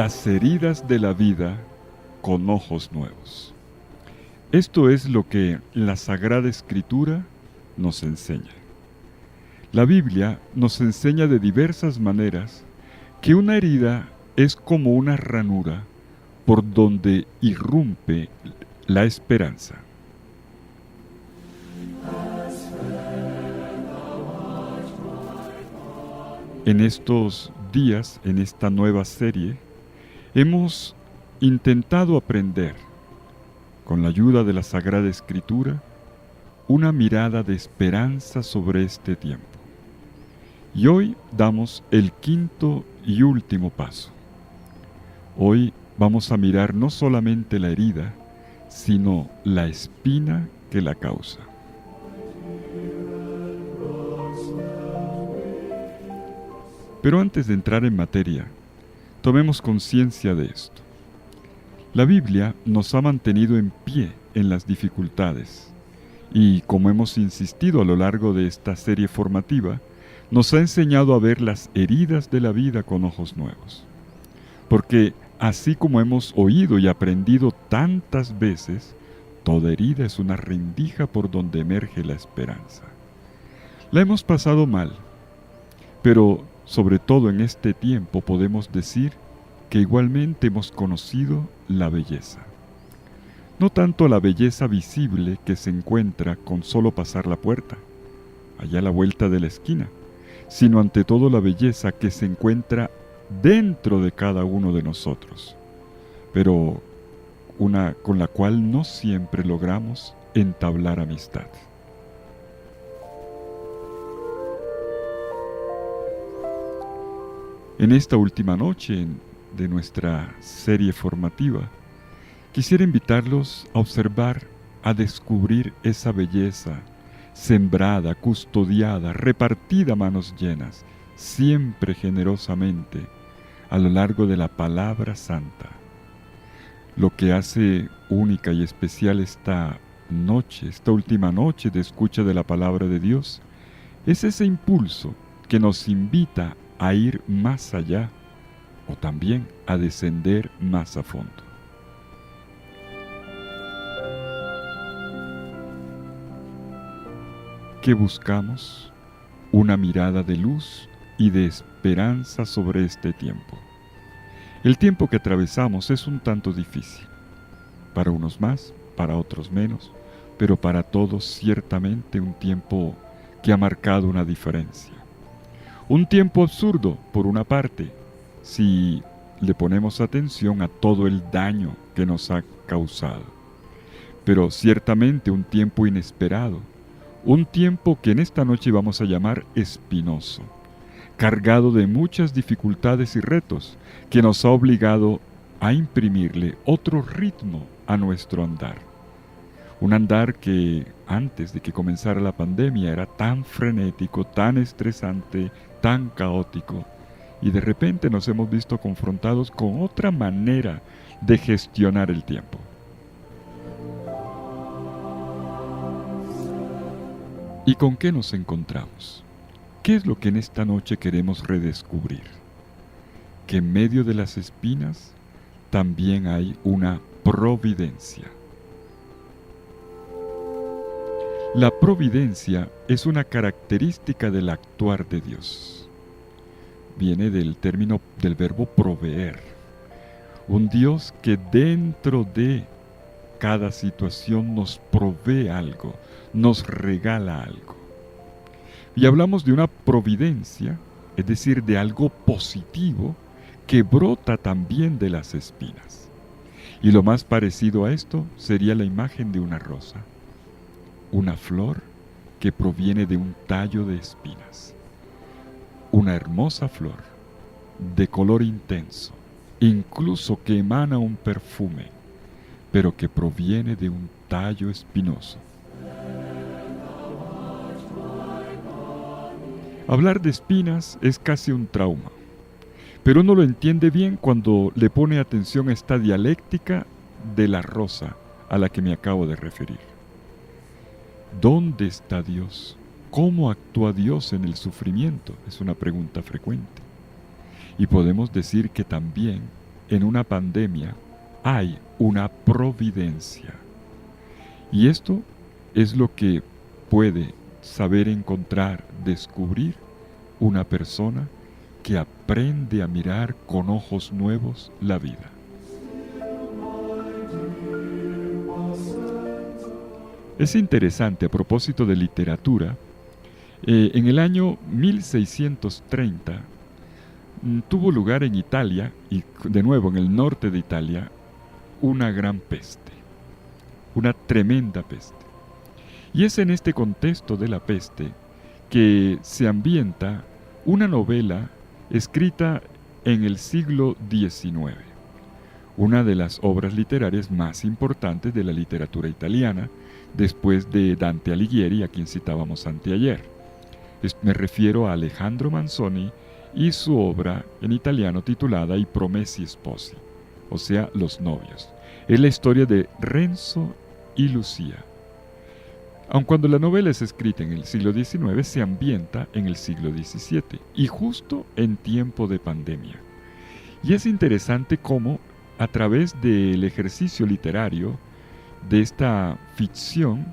las heridas de la vida con ojos nuevos. Esto es lo que la Sagrada Escritura nos enseña. La Biblia nos enseña de diversas maneras que una herida es como una ranura por donde irrumpe la esperanza. En estos días, en esta nueva serie, hemos intentado aprender, con la ayuda de la Sagrada Escritura, una mirada de esperanza sobre este tiempo. Y hoy damos el quinto y último paso. Hoy vamos a mirar no solamente la herida, sino la espina que la causa. Pero antes de entrar en materia, tomemos conciencia de esto. La Biblia nos ha mantenido en pie en las dificultades y, como hemos insistido a lo largo de esta serie formativa, nos ha enseñado a ver las heridas de la vida con ojos nuevos. Porque así como hemos oído y aprendido tantas veces, toda herida es una rendija por donde emerge la esperanza. La hemos pasado mal, pero sobre todo en este tiempo podemos decir que igualmente hemos conocido la belleza. No tanto la belleza visible que se encuentra con solo pasar la puerta, allá a la vuelta de la esquina, sino ante todo la belleza que se encuentra dentro de cada uno de nosotros, pero una con la cual no siempre logramos entablar amistad. En esta última noche de nuestra serie formativa, quisiera invitarlos a observar, a descubrir esa belleza sembrada, custodiada, repartida a manos llenas, siempre generosamente, a lo largo de la palabra santa. Lo que hace única y especial esta noche, esta última noche de escucha de la palabra de Dios, es ese impulso que nos invita a ir más allá o también a descender más a fondo. ¿Qué buscamos? Una mirada de luz y de esperanza sobre este tiempo. El tiempo que atravesamos es un tanto difícil. Para unos más, para otros menos, pero para todos ciertamente un tiempo que ha marcado una diferencia. Un tiempo absurdo, por una parte, si le ponemos atención a todo el daño que nos ha causado. Pero ciertamente un tiempo inesperado, un tiempo que en esta noche vamos a llamar espinoso, cargado de muchas dificultades y retos, que nos ha obligado a imprimirle otro ritmo a nuestro andar. Un andar que antes de que comenzara la pandemia era tan frenético, tan estresante, tan caótico, y de repente nos hemos visto confrontados con otra manera de gestionar el tiempo. ¿Y con qué nos encontramos? ¿Qué es lo que en esta noche queremos redescubrir? Que en medio de las espinas también hay una providencia. La providencia es una característica del actuar de Dios. Viene del término del verbo proveer. Un Dios que dentro de cada situación nos provee algo, nos regala algo. Y hablamos de una providencia, es decir, de algo positivo que brota también de las espinas. Y lo más parecido a esto sería la imagen de una rosa, una flor que proviene de un tallo de espinas. Una hermosa flor, de color intenso, incluso que emana un perfume, pero que proviene de un tallo espinoso. Hablar de espinas es casi un trauma, pero uno lo entiende bien cuando le pone atención a esta dialéctica de la rosa a la que me acabo de referir. ¿Dónde está Dios? ¿Cómo actúa Dios en el sufrimiento? Es una pregunta frecuente. Y podemos decir que también en una pandemia hay una providencia. Y esto es lo que puede saber encontrar, descubrir una persona que aprende a mirar con ojos nuevos la vida. Es interesante, a propósito de literatura, en el año 1630 tuvo lugar en Italia, y de nuevo en el norte de Italia, una gran peste, una tremenda peste. Y es en este contexto de la peste que se ambienta una novela escrita en el siglo XIX, una de las obras literarias más importantes de la literatura italiana, después de Dante Alighieri, a quien citábamos anteayer. Me refiero a Alejandro Manzoni y su obra en italiano titulada I Promessi Sposi, o sea, Los Novios. Es la historia de Renzo y Lucía. Aun cuando la novela es escrita en el siglo XIX, se ambienta en el siglo XVII y justo en tiempo de pandemia. Y es interesante cómo, a través del ejercicio literario de esta ficción,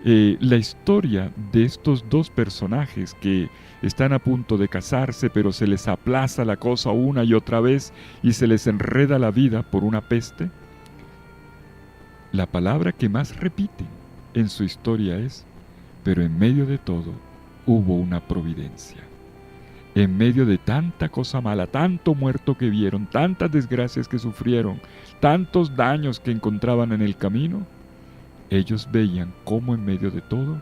la historia de estos dos personajes que están a punto de casarse, pero se les aplaza la cosa una y otra vez y se les enreda la vida por una peste, la palabra que más repiten en su historia es: pero en medio de todo hubo una providencia. En medio de tanta cosa mala, tanto muerto que vieron, tantas desgracias que sufrieron, tantos daños que encontraban en el camino, ellos veían cómo en medio de todo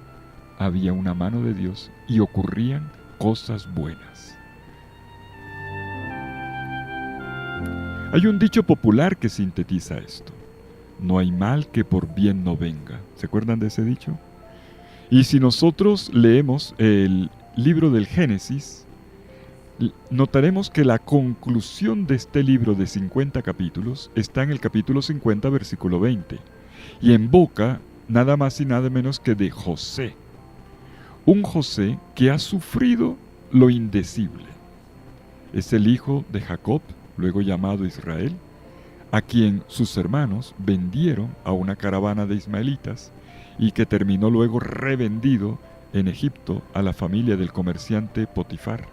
había una mano de Dios y ocurrían cosas buenas. Hay un dicho popular que sintetiza esto: no hay mal que por bien no venga. ¿Se acuerdan de ese dicho? Y si nosotros leemos el libro del Génesis, notaremos que la conclusión de este libro de 50 capítulos está en el capítulo 50, versículo 20, y en boca nada más y nada menos que de José. Un José que ha sufrido lo indecible. Es el hijo de Jacob, luego llamado Israel, a quien sus hermanos vendieron a una caravana de ismaelitas y que terminó luego revendido en Egipto a la familia del comerciante Potifar.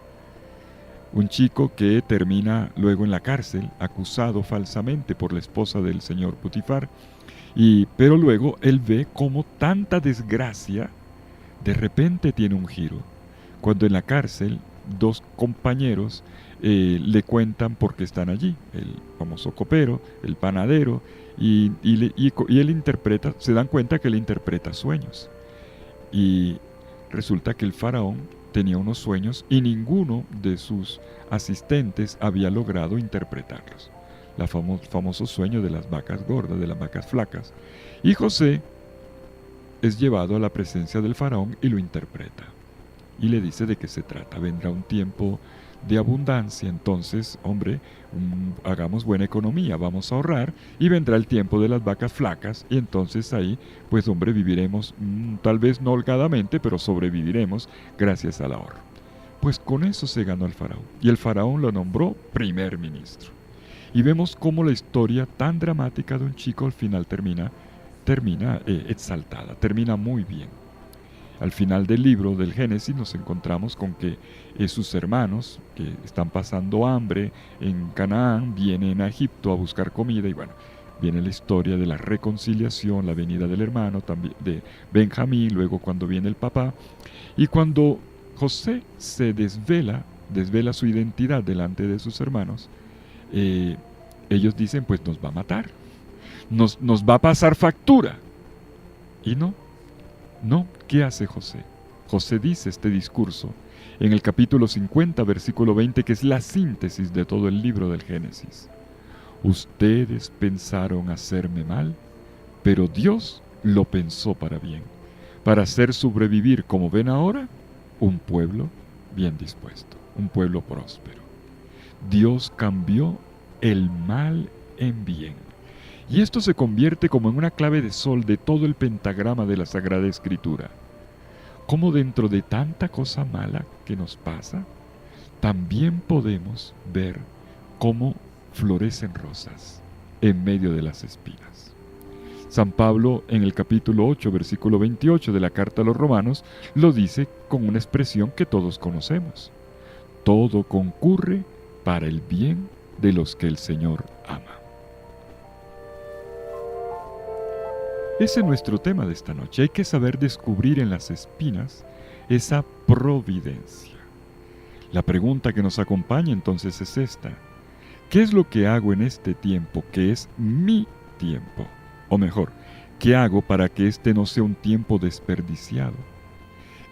Un chico que termina luego en la cárcel, acusado falsamente por la esposa del señor Potifar, pero luego él ve cómo tanta desgracia de repente tiene un giro. Cuando en la cárcel dos compañeros le cuentan por qué están allí, el famoso copero, el panadero, y él interpreta, se dan cuenta que él interpreta sueños. Y resulta que el faraón tenía unos sueños y ninguno de sus asistentes había logrado interpretarlos. El famoso sueño de las vacas gordas, de las vacas flacas. Y José es llevado a la presencia del faraón y lo interpreta. Y le dice de qué se trata. Vendrá un tiempo de abundancia, entonces, hombre, hagamos buena economía, vamos a ahorrar, y vendrá el tiempo de las vacas flacas, y entonces ahí, pues hombre, viviremos, tal vez no holgadamente, pero sobreviviremos gracias al ahorro. Pues con eso se ganó el faraón, y el faraón lo nombró primer ministro. Y vemos cómo la historia tan dramática de un chico al final termina exaltada, termina muy bien. Al final del libro del Génesis nos encontramos con que sus hermanos, que están pasando hambre en Canaán, vienen a Egipto a buscar comida, y bueno, viene la historia de la reconciliación, la venida del hermano, también de Benjamín, luego cuando viene el papá, y cuando José se desvela su identidad delante de sus hermanos, ellos dicen, pues nos va a matar, nos va a pasar factura. Y no, ¿qué hace José? José dice este discurso en el capítulo 50, versículo 20, que es la síntesis de todo el libro del Génesis. Ustedes pensaron hacerme mal, pero Dios lo pensó para bien, para hacer sobrevivir, como ven ahora, un pueblo bien dispuesto, un pueblo próspero. Dios cambió el mal en bien. Y esto se convierte como en una clave de sol de todo el pentagrama de la Sagrada Escritura. Como dentro de tanta cosa mala que nos pasa, también podemos ver cómo florecen rosas en medio de las espinas. San Pablo, en el capítulo 8, versículo 28 de la carta a los Romanos, lo dice con una expresión que todos conocemos: todo concurre para el bien de los que el Señor ama. Ese es nuestro tema de esta noche. Hay que saber descubrir en las espinas esa providencia. La pregunta que nos acompaña entonces es esta: ¿qué es lo que hago en este tiempo que es mi tiempo? O mejor, ¿qué hago para que este no sea un tiempo desperdiciado?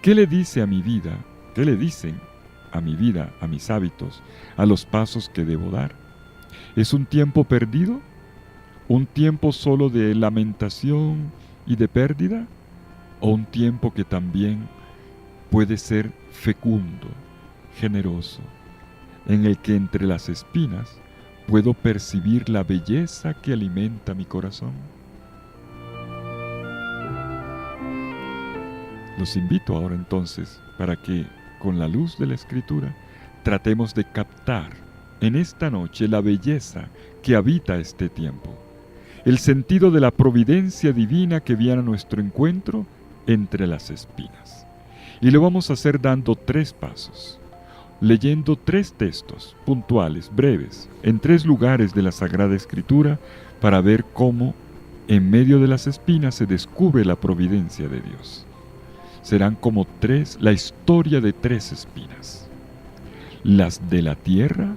¿Qué le dice a mi vida? ¿Qué le dicen a mi vida, a mis hábitos, a los pasos que debo dar? ¿Es un tiempo perdido? ¿Un tiempo solo de lamentación y de pérdida? ¿O un tiempo que también puede ser fecundo, generoso, en el que entre las espinas puedo percibir la belleza que alimenta mi corazón? Los invito ahora entonces para que, con la luz de la Escritura, tratemos de captar en esta noche la belleza que habita este tiempo, el sentido de la providencia divina que viene a nuestro encuentro entre las espinas. Y lo vamos a hacer dando 3 pasos, leyendo 3 textos puntuales, breves, en 3 lugares de la Sagrada Escritura, para ver cómo en medio de las espinas se descubre la providencia de Dios. Serán como la historia de 3 espinas. Las de la tierra,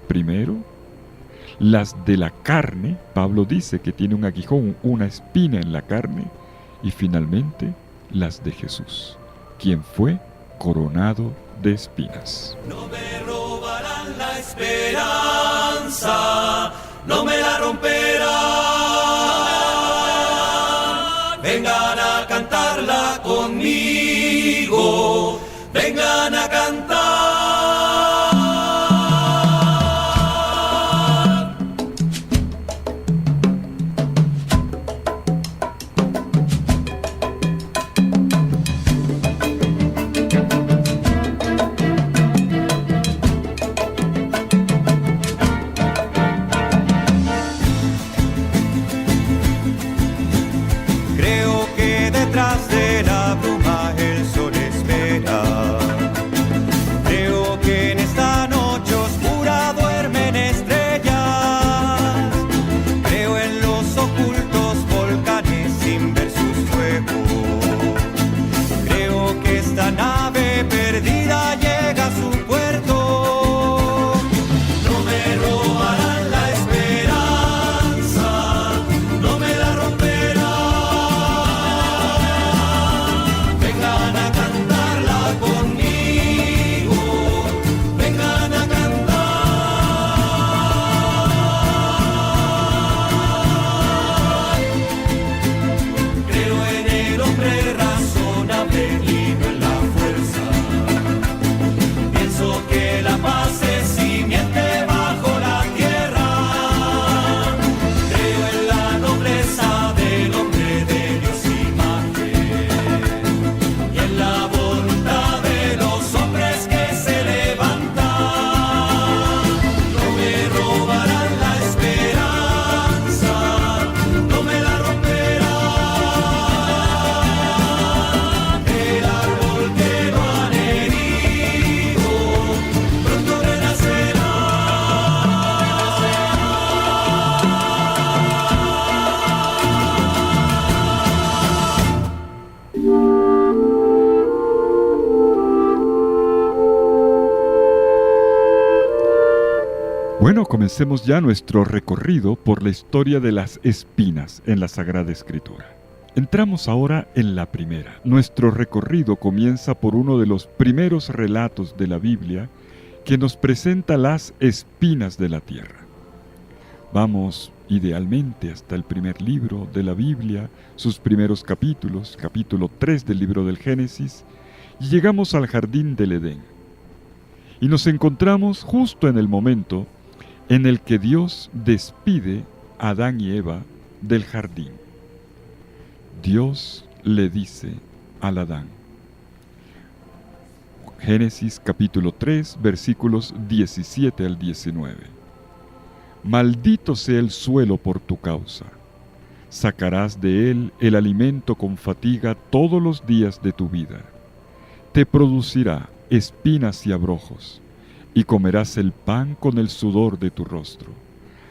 primero; las de la carne, Pablo dice que tiene un aguijón, una espina en la carne; y finalmente las de Jesús, quien fue coronado de espinas. No me robarán la esperanza, no me la romperán. Vengan a cantarla conmigo, vengan a cantar. Detrás de la bruma el sol espera. Creo que en esta noche oscura duermen estrellas. Creo en los ocultos volcanes sin ver sus fuegos. Creo que esta nave perdida llega a su puerto. No me robarán la esperanza, no me la romperán. Bueno, comencemos ya nuestro recorrido por la historia de las espinas en la Sagrada Escritura. Entramos ahora en la primera. Nuestro recorrido comienza por uno de los primeros relatos de la Biblia que nos presenta las espinas de la tierra. Vamos idealmente hasta el primer libro de la Biblia, sus primeros capítulos, capítulo 3 del libro del Génesis, y llegamos al jardín del Edén. Y nos encontramos justo en el momento en el que Dios despide a Adán y Eva del jardín. Dios le dice al Adán, Génesis capítulo 3, versículos 17 al 19. Maldito sea el suelo por tu causa. Sacarás de él el alimento con fatiga todos los días de tu vida. Te producirá espinas y abrojos, y comerás el pan con el sudor de tu rostro,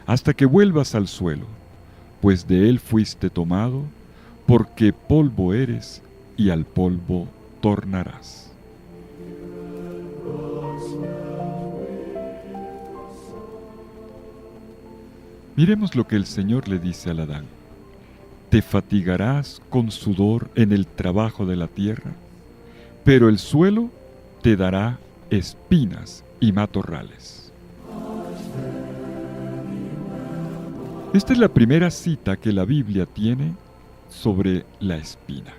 hasta que vuelvas al suelo, pues de él fuiste tomado, porque polvo eres, y al polvo tornarás. Miremos lo que el Señor le dice al Adán. Te fatigarás con sudor en el trabajo de la tierra, pero el suelo te dará espinas y matorrales. Esta es la primera cita que la Biblia tiene sobre la espina.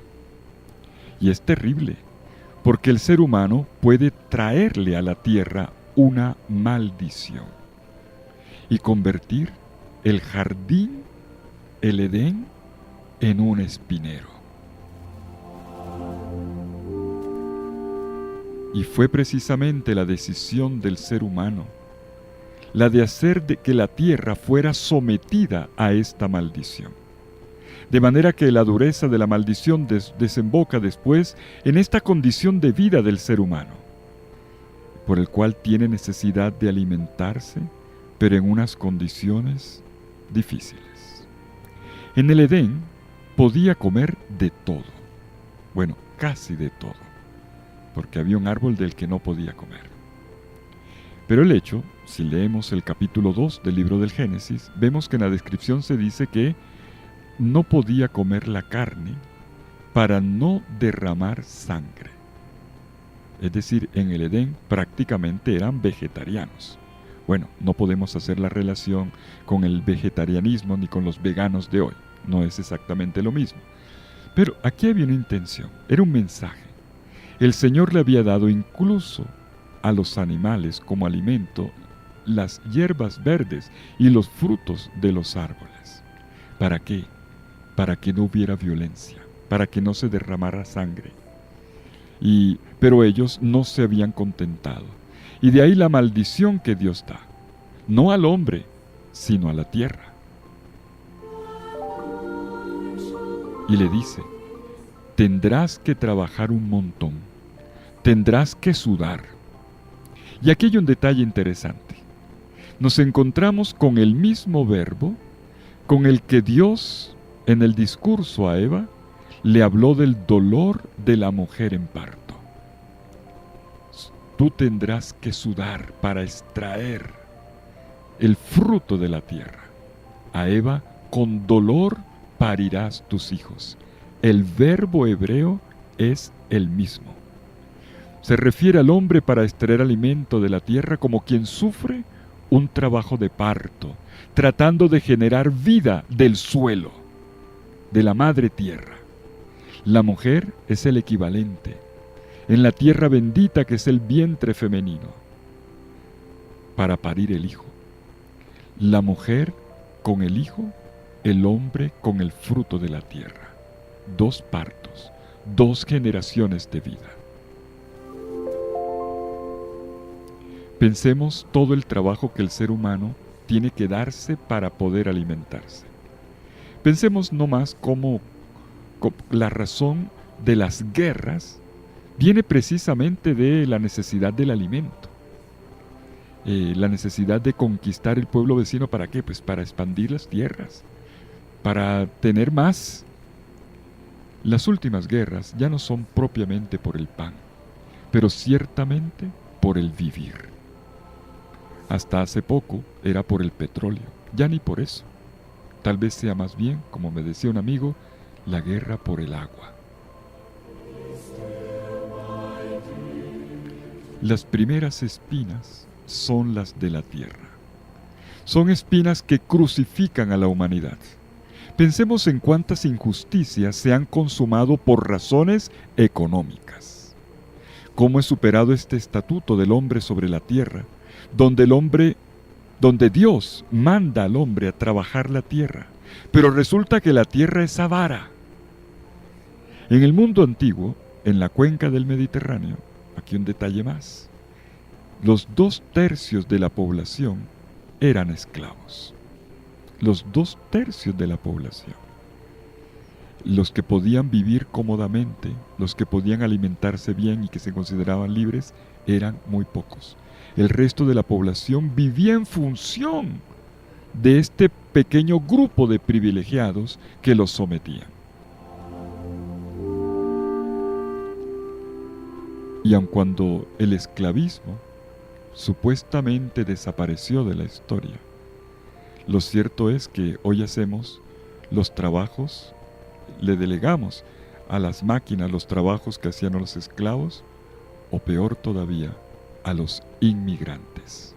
Y es terrible, porque el ser humano puede traerle a la tierra una maldición y convertir el jardín, el Edén, en un espinero. Y fue precisamente la decisión del ser humano, la de hacer de que la tierra fuera sometida a esta maldición. De manera que la dureza de la maldición desemboca después en esta condición de vida del ser humano, por el cual tiene necesidad de alimentarse, pero en unas condiciones difíciles. En el Edén podía comer de todo, bueno, casi de todo, porque había un árbol del que no podía comer. Pero el hecho, si leemos el capítulo 2 del libro del Génesis, vemos que en la descripción se dice que no podía comer la carne para no derramar sangre. Es decir, en el Edén prácticamente eran vegetarianos. Bueno, no podemos hacer la relación con el vegetarianismo ni con los veganos de hoy. No es exactamente lo mismo. Pero aquí había una intención, era un mensaje. El Señor le había dado incluso a los animales como alimento las hierbas verdes y los frutos de los árboles. ¿Para qué? Para que no hubiera violencia, para que no se derramara sangre. Pero ellos no se habían contentado. Y de ahí la maldición que Dios da, no al hombre, sino a la tierra. Y le dice, tendrás que trabajar un montón, tendrás que sudar. Y aquí hay un detalle interesante. Nos encontramos con el mismo verbo con el que Dios, en el discurso a Eva, le habló del dolor de la mujer en parto. Tú tendrás que sudar para extraer el fruto de la tierra. A Eva, con dolor parirás tus hijos. El verbo hebreo es el mismo. Se refiere al hombre para extraer alimento de la tierra como quien sufre un trabajo de parto, tratando de generar vida del suelo, de la madre tierra. La mujer es el equivalente en la tierra bendita que es el vientre femenino para parir el hijo. La mujer con el hijo, el hombre con el fruto de la tierra. Dos partos, dos generaciones de vida. Pensemos todo el trabajo que el ser humano tiene que darse para poder alimentarse. Pensemos nomás cómo la razón de las guerras viene precisamente de la necesidad del alimento. La necesidad de conquistar el pueblo vecino, ¿para qué? Pues para expandir las tierras, para tener más. Las últimas guerras ya no son propiamente por el pan, pero ciertamente por el vivir. Hasta hace poco era por el petróleo, ya ni por eso. Tal vez sea más bien, como me decía un amigo, la guerra por el agua. Las primeras espinas son las de la tierra. Son espinas que crucifican a la humanidad. Pensemos en cuántas injusticias se han consumado por razones económicas. Cómo es superado este estatuto del hombre sobre la tierra, donde Dios manda al hombre a trabajar la tierra, pero resulta que la tierra es avara. En el mundo antiguo, en la cuenca del Mediterráneo, aquí un detalle más, los 2/3 de la población eran esclavos. Los 2/3 de la población. Los que podían vivir cómodamente, los que podían alimentarse bien y que se consideraban libres, eran muy pocos. El resto de la población vivía en función de este pequeño grupo de privilegiados que los sometían. Y aun cuando el esclavismo supuestamente desapareció de la historia, lo cierto es que hoy hacemos los trabajos, le delegamos a las máquinas los trabajos que hacían los esclavos, o peor todavía, a los inmigrantes.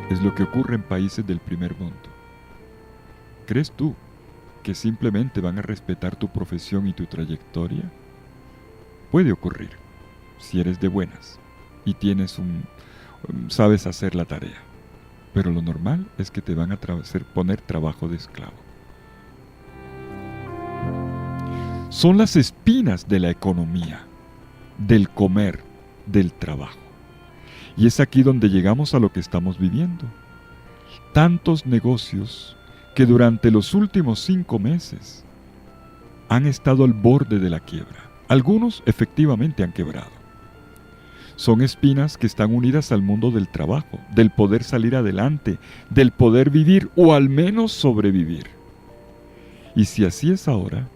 Es lo que ocurre en países del primer mundo. ¿Crees tú que simplemente van a respetar tu profesión y tu trayectoria? Puede ocurrir, si eres de buenas y sabes hacer la tarea. Pero lo normal es que te van a poner trabajo de esclavo. Son las espinas de la economía, del comer, del trabajo. Y es aquí donde llegamos a lo que estamos viviendo. Tantos negocios que durante los últimos 5 meses han estado al borde de la quiebra. Algunos efectivamente han quebrado. Son espinas que están unidas al mundo del trabajo, del poder salir adelante, del poder vivir o al menos sobrevivir. Y si así es ahora,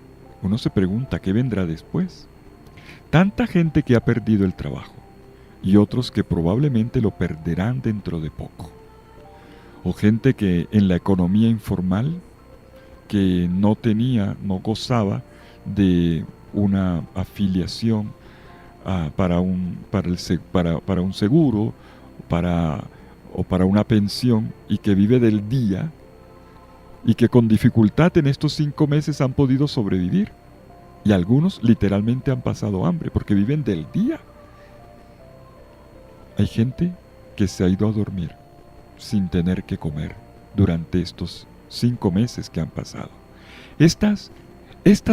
uno se pregunta qué vendrá después. Tanta gente que ha perdido el trabajo y otros que probablemente lo perderán dentro de poco. O gente que en la economía informal que no gozaba de una afiliación para un seguro o para una pensión y que vive del día y que con dificultad en estos 5 meses han podido sobrevivir. Y algunos literalmente han pasado hambre porque viven del día. Hay gente que se ha ido a dormir sin tener que comer durante estos 5 meses que han pasado. Estas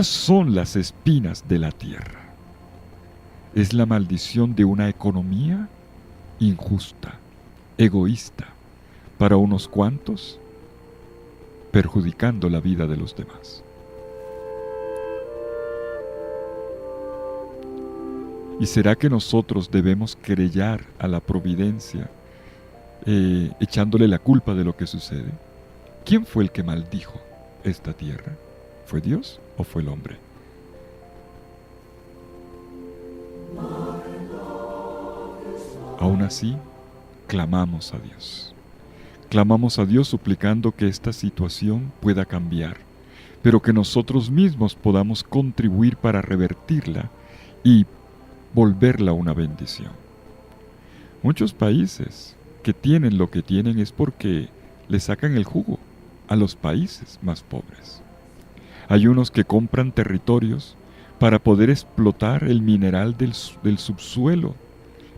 son las espinas de la tierra. Es la maldición de una economía injusta, egoísta, para unos cuantos, perjudicando la vida de los demás. ¿Y será que nosotros debemos querellar a la providencia, echándole la culpa de lo que sucede? ¿Quién fue el que maldijo esta tierra? ¿Fue Dios o fue el hombre? Aún así, clamamos a Dios. Clamamos a Dios suplicando que esta situación pueda cambiar, pero que nosotros mismos podamos contribuir para revertirla y volverla una bendición. Muchos países que tienen lo que tienen es porque le sacan el jugo a los países más pobres. Hay unos que compran territorios para poder explotar el mineral del subsuelo,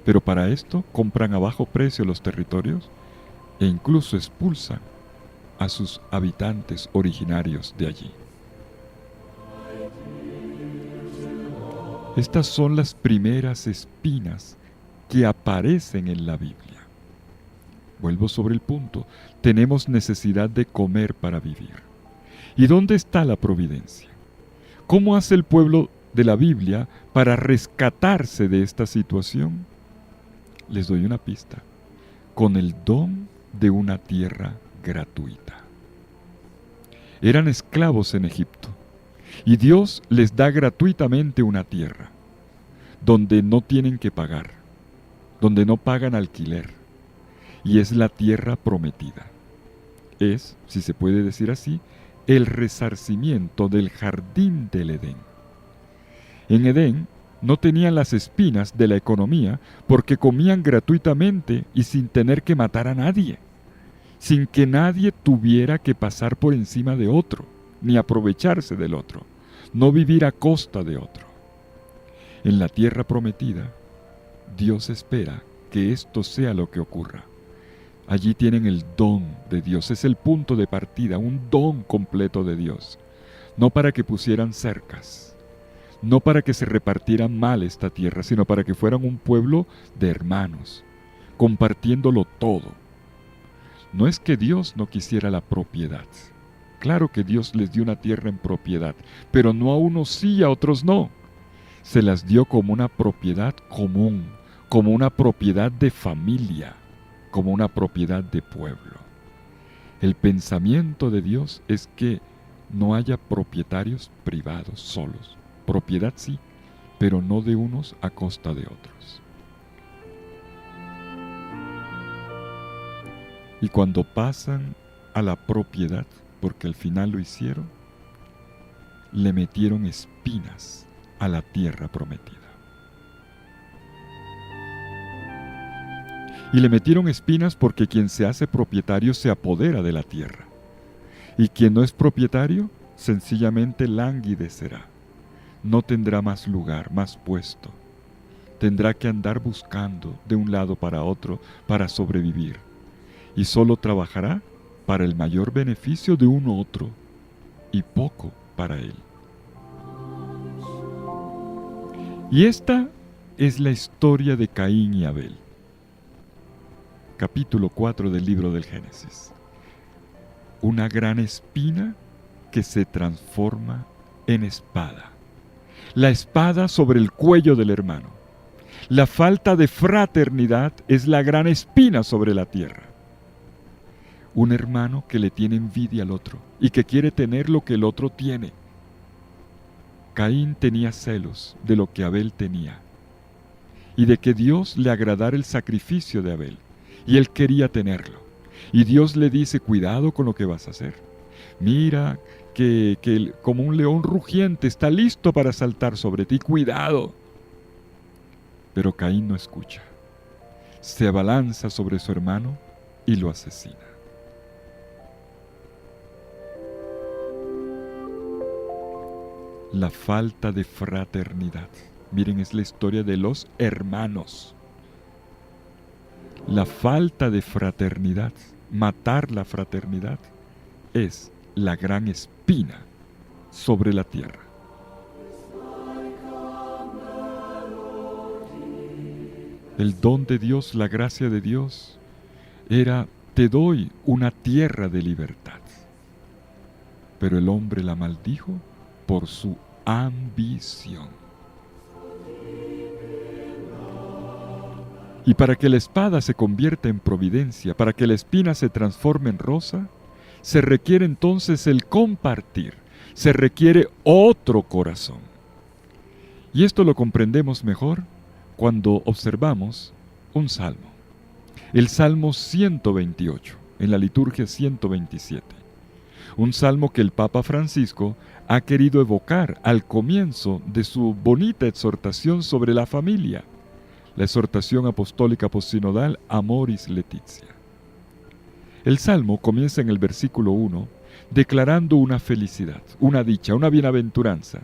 pero para esto compran a bajo precio los territorios e incluso expulsan a sus habitantes originarios de allí. Estas son las primeras espinas que aparecen en la Biblia. Vuelvo sobre el punto. Tenemos necesidad de comer para vivir. ¿Y dónde está la providencia? ¿Cómo hace el pueblo de la Biblia para rescatarse de esta situación? Les doy una pista. Con el don de una tierra gratuita. Eran esclavos en Egipto. Y Dios les da gratuitamente una tierra, donde no tienen que pagar, donde no pagan alquiler, y es la tierra prometida. Es, si se puede decir así, el resarcimiento del jardín del Edén. En Edén no tenían las espinas de la economía porque comían gratuitamente y sin tener que matar a nadie, sin que nadie tuviera que pasar por encima de otro, ni aprovecharse del otro, no vivir a costa de otro. En la tierra prometida, Dios espera que esto sea lo que ocurra. Allí tienen el don de Dios, es el punto de partida, un don completo de Dios. No para que pusieran cercas, no para que se repartieran mal esta tierra, sino para que fueran un pueblo de hermanos, compartiéndolo todo. No es que Dios no quisiera la propiedad. Claro que Dios les dio una tierra en propiedad, pero no a unos sí y a otros no. Se las dio como una propiedad común, como una propiedad de familia, como una propiedad de pueblo. El pensamiento de Dios es que no haya propietarios privados solos. Propiedad sí, pero no de unos a costa de otros. Y cuando pasan a la propiedad, porque al final lo hicieron, le metieron espinas a la tierra prometida. Y le metieron espinas porque quien se hace propietario se apodera de la tierra. Y quien no es propietario, sencillamente languidecerá. No tendrá más lugar, más puesto. Tendrá que andar buscando de un lado para otro para sobrevivir. Y solo trabajará para el mayor beneficio de un otro y poco para él. Y esta es la historia de Caín y Abel. Capítulo 4 del libro del Génesis. Una gran espina que se transforma en espada. La espada sobre el cuello del hermano. La falta de fraternidad es la gran espina sobre la tierra. Un hermano que le tiene envidia al otro y que quiere tener lo que el otro tiene. Caín tenía celos de lo que Abel tenía y de que Dios le agradara el sacrificio de Abel, y él quería tenerlo. Y Dios le dice: cuidado con lo que vas a hacer. Mira que como un león rugiente está listo para saltar sobre ti, cuidado. Pero Caín no escucha. Se abalanza sobre su hermano y lo asesina. La falta de fraternidad. Miren, es la historia de los hermanos. La falta de fraternidad, matar la fraternidad, es la gran espina sobre la tierra. El don de Dios, la gracia de Dios, era: te doy una tierra de libertad. Pero el hombre la maldijo por su ambición. Y para que la espada se convierta en providencia, para que la espina se transforme en rosa, se requiere entonces el compartir, se requiere otro corazón. Y esto lo comprendemos mejor cuando observamos un salmo. El Salmo 128, en la liturgia 127. Un salmo que el Papa Francisco ha querido evocar al comienzo de su bonita exhortación sobre la familia, la exhortación apostólica postsinodal Amoris Laetitia. El salmo comienza en el versículo 1 declarando una felicidad, una dicha, una bienaventuranza.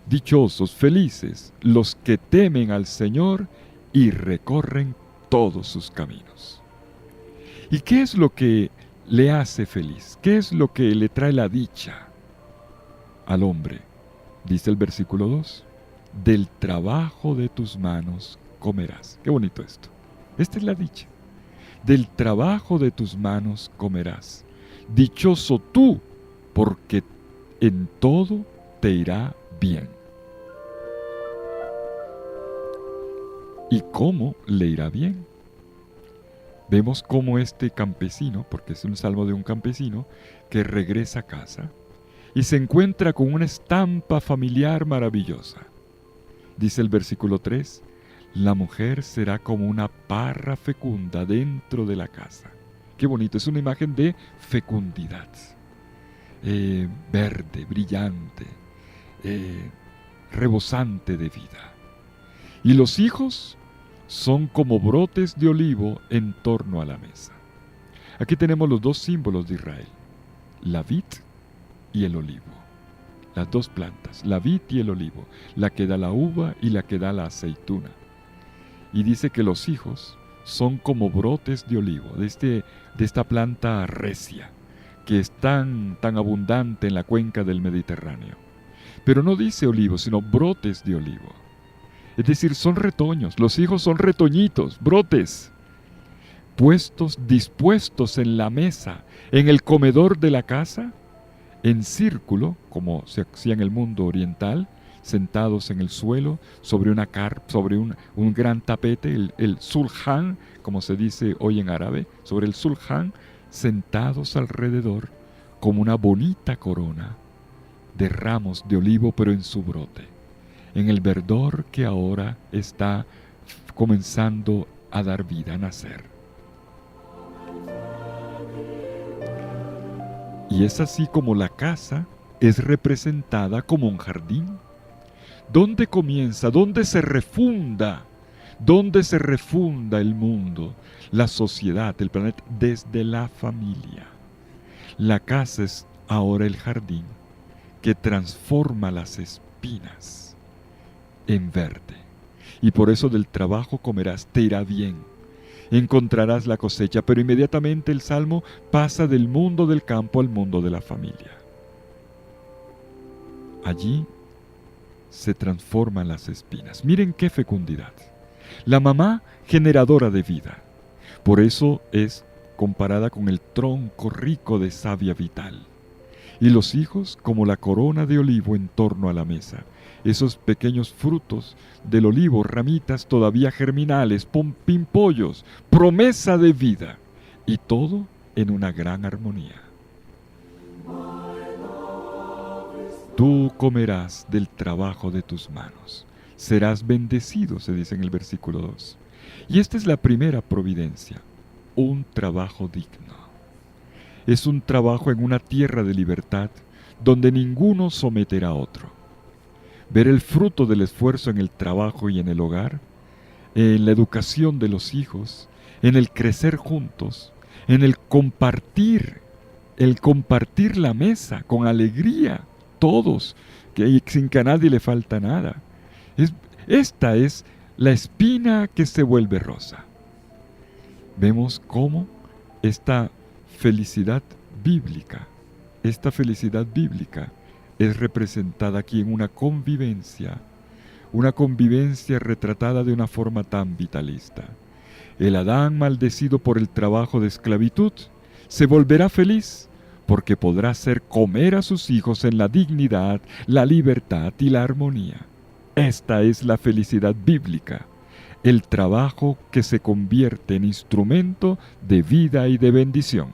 Dichosos, felices, los que temen al Señor y recorren todos sus caminos. ¿Y qué es lo que le hace feliz? ¿Qué es lo que le trae la dicha al hombre? Dice el versículo 2, del trabajo de tus manos comerás. Qué bonito esto. Esta es la dicha. Del trabajo de tus manos comerás. Dichoso tú, porque en todo te irá bien. ¿Y cómo le irá bien? Vemos cómo este campesino, porque es un salmo de un campesino, que regresa a casa y se encuentra con una estampa familiar maravillosa. Dice el versículo 3, la mujer será como una parra fecunda dentro de la casa. Qué bonito, es una imagen de fecundidad. Verde, brillante, rebosante de vida. Y los hijos son como brotes de olivo en torno a la mesa. Aquí tenemos los dos símbolos de Israel, la vid y el olivo. Las dos plantas, la vid y el olivo, la que da la uva y la que da la aceituna. Y dice que los hijos son como brotes de olivo, de esta planta recia, que es tan abundante en la cuenca del Mediterráneo. Pero no dice olivo, sino brotes de olivo. Es decir, son retoños, los hijos son retoñitos, brotes. dispuestos en la mesa, en el comedor de la casa, en círculo, como se hacía en el mundo oriental, sentados en el suelo, sobre un gran tapete, el sulhan, como se dice hoy en árabe, sobre el sulhan, sentados alrededor, como una bonita corona de ramos de olivo, pero en su brote, en el verdor que ahora está comenzando a dar vida, a nacer. Y es así como la casa es representada como un jardín. ¿Dónde comienza? ¿Dónde se refunda? ¿Dónde se refunda el mundo, la sociedad, el planeta? Desde la familia. La casa es ahora el jardín que transforma las espinas en verde. Y por eso del trabajo comerás, te irá bien, encontrarás la cosecha. Pero inmediatamente el Salmo pasa del mundo del campo al mundo de la familia. Allí se transforman las espinas. Miren qué fecundidad. La mamá, generadora de vida. Por eso es comparada con el tronco rico de savia vital. Y los hijos como la corona de olivo en torno a la mesa. Esos pequeños frutos del olivo, ramitas todavía germinales, pimpollos, promesa de vida. Y todo en una gran armonía. Tú comerás del trabajo de tus manos. Serás bendecido, se dice en el versículo 2. Y esta es la primera providencia, un trabajo digno. Es un trabajo en una tierra de libertad, donde ninguno someterá a otro. Ver el fruto del esfuerzo en el trabajo y en el hogar, en la educación de los hijos, en el crecer juntos, en el compartir la mesa con alegría, todos, sin que a nadie le falta nada. Esta es la espina que se vuelve rosa. Vemos cómo esta felicidad bíblica es representada aquí en una convivencia retratada de una forma tan vitalista. El Adán maldecido por el trabajo de esclavitud se volverá feliz porque podrá hacer comer a sus hijos en la dignidad, la libertad y la armonía. Esta es la felicidad bíblica, el trabajo que se convierte en instrumento de vida y de bendición.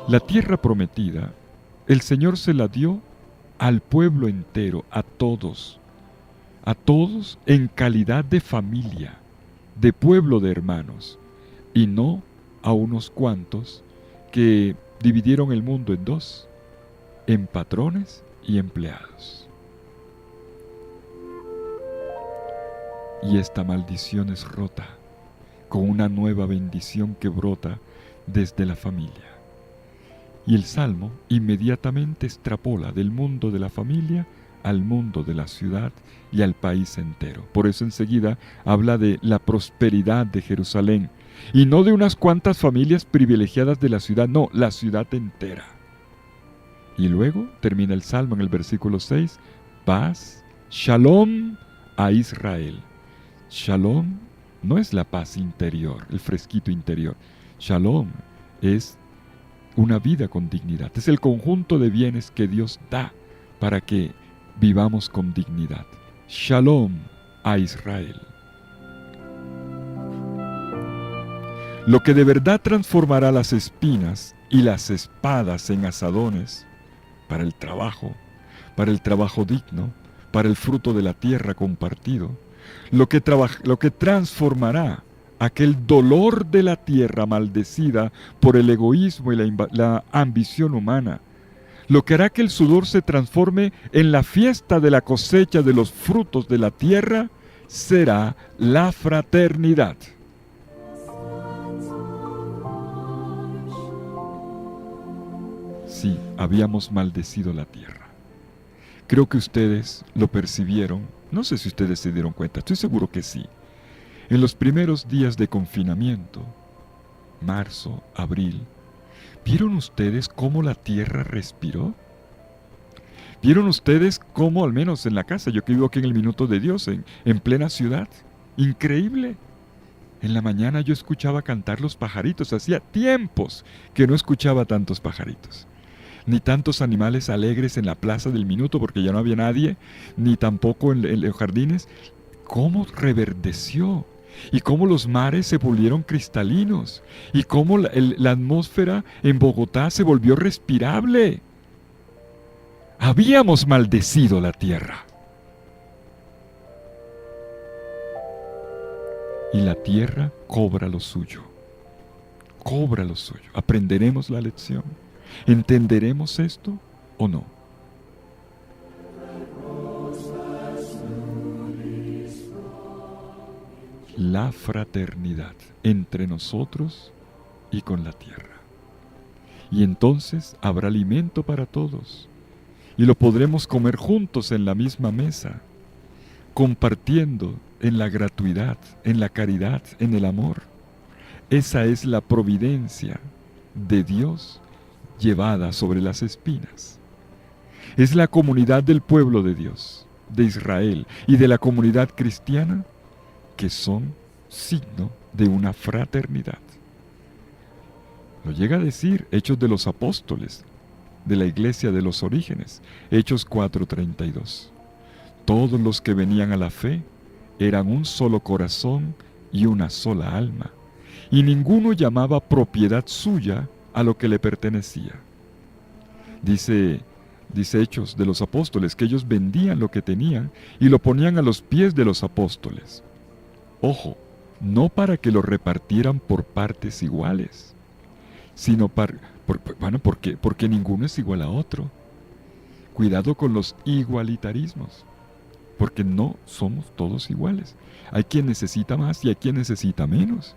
La tierra prometida, el Señor se la dio al pueblo entero, a todos en calidad de familia, de pueblo de hermanos, y no a unos cuantos que dividieron el mundo en dos, en patrones y empleados. Y esta maldición es rota con una nueva bendición que brota desde la familia. Y el Salmo inmediatamente extrapola del mundo de la familia al mundo de la ciudad y al país entero. Por eso enseguida habla de la prosperidad de Jerusalén, y no de unas cuantas familias privilegiadas de la ciudad, no, la ciudad entera. Y luego termina el Salmo en el versículo 6, paz, shalom a Israel. Shalom no es la paz interior, el fresquito interior. Shalom es una vida con dignidad. Es el conjunto de bienes que Dios da para que vivamos con dignidad. Shalom a Israel. Lo que de verdad transformará las espinas y las espadas en asadones para el trabajo digno, para el fruto de la tierra compartido, lo que transformará aquel dolor de la tierra maldecida por el egoísmo y la ambición humana, lo que hará que el sudor se transforme en la fiesta de la cosecha de los frutos de la tierra, será la fraternidad. Sí, habíamos maldecido la tierra. Creo que ustedes lo percibieron, no sé si ustedes se dieron cuenta, estoy seguro que sí. En los primeros días de confinamiento, marzo, abril, ¿vieron ustedes cómo la tierra respiró? ¿Vieron ustedes cómo, al menos en la casa, yo que vivo aquí en el Minuto de Dios, en plena ciudad, Increíble. En la mañana yo escuchaba cantar los pajaritos. Hacía tiempos que no escuchaba tantos pajaritos. Ni tantos animales alegres en la plaza del minuto porque ya no había nadie, ni tampoco en los jardines. ¿Cómo reverdeció? Y cómo los mares se volvieron cristalinos. Y cómo la atmósfera en Bogotá se volvió respirable. Habíamos maldecido la tierra. Y la tierra cobra lo suyo. Cobra lo suyo. ¿Aprenderemos la lección? ¿Entenderemos esto o no? La fraternidad entre nosotros y con la tierra. Y entonces habrá alimento para todos. Y lo podremos comer juntos en la misma mesa, compartiendo en la gratuidad, en la caridad, en el amor. Esa es la providencia de Dios llevada sobre las espinas. Es la comunidad del pueblo de Dios, de Israel y de la comunidad cristiana que son signo de una fraternidad. Lo llega a decir Hechos de los Apóstoles, de la iglesia de los orígenes, Hechos 4:32. Todos los que venían a la fe eran un solo corazón y una sola alma, y ninguno llamaba propiedad suya a lo que le pertenecía. Dice Hechos de los Apóstoles que ellos vendían lo que tenían y lo ponían a los pies de los apóstoles. Ojo, no para que lo repartieran por partes iguales, sino porque ninguno es igual a otro. Cuidado con los igualitarismos, porque no somos todos iguales. Hay quien necesita más y hay quien necesita menos.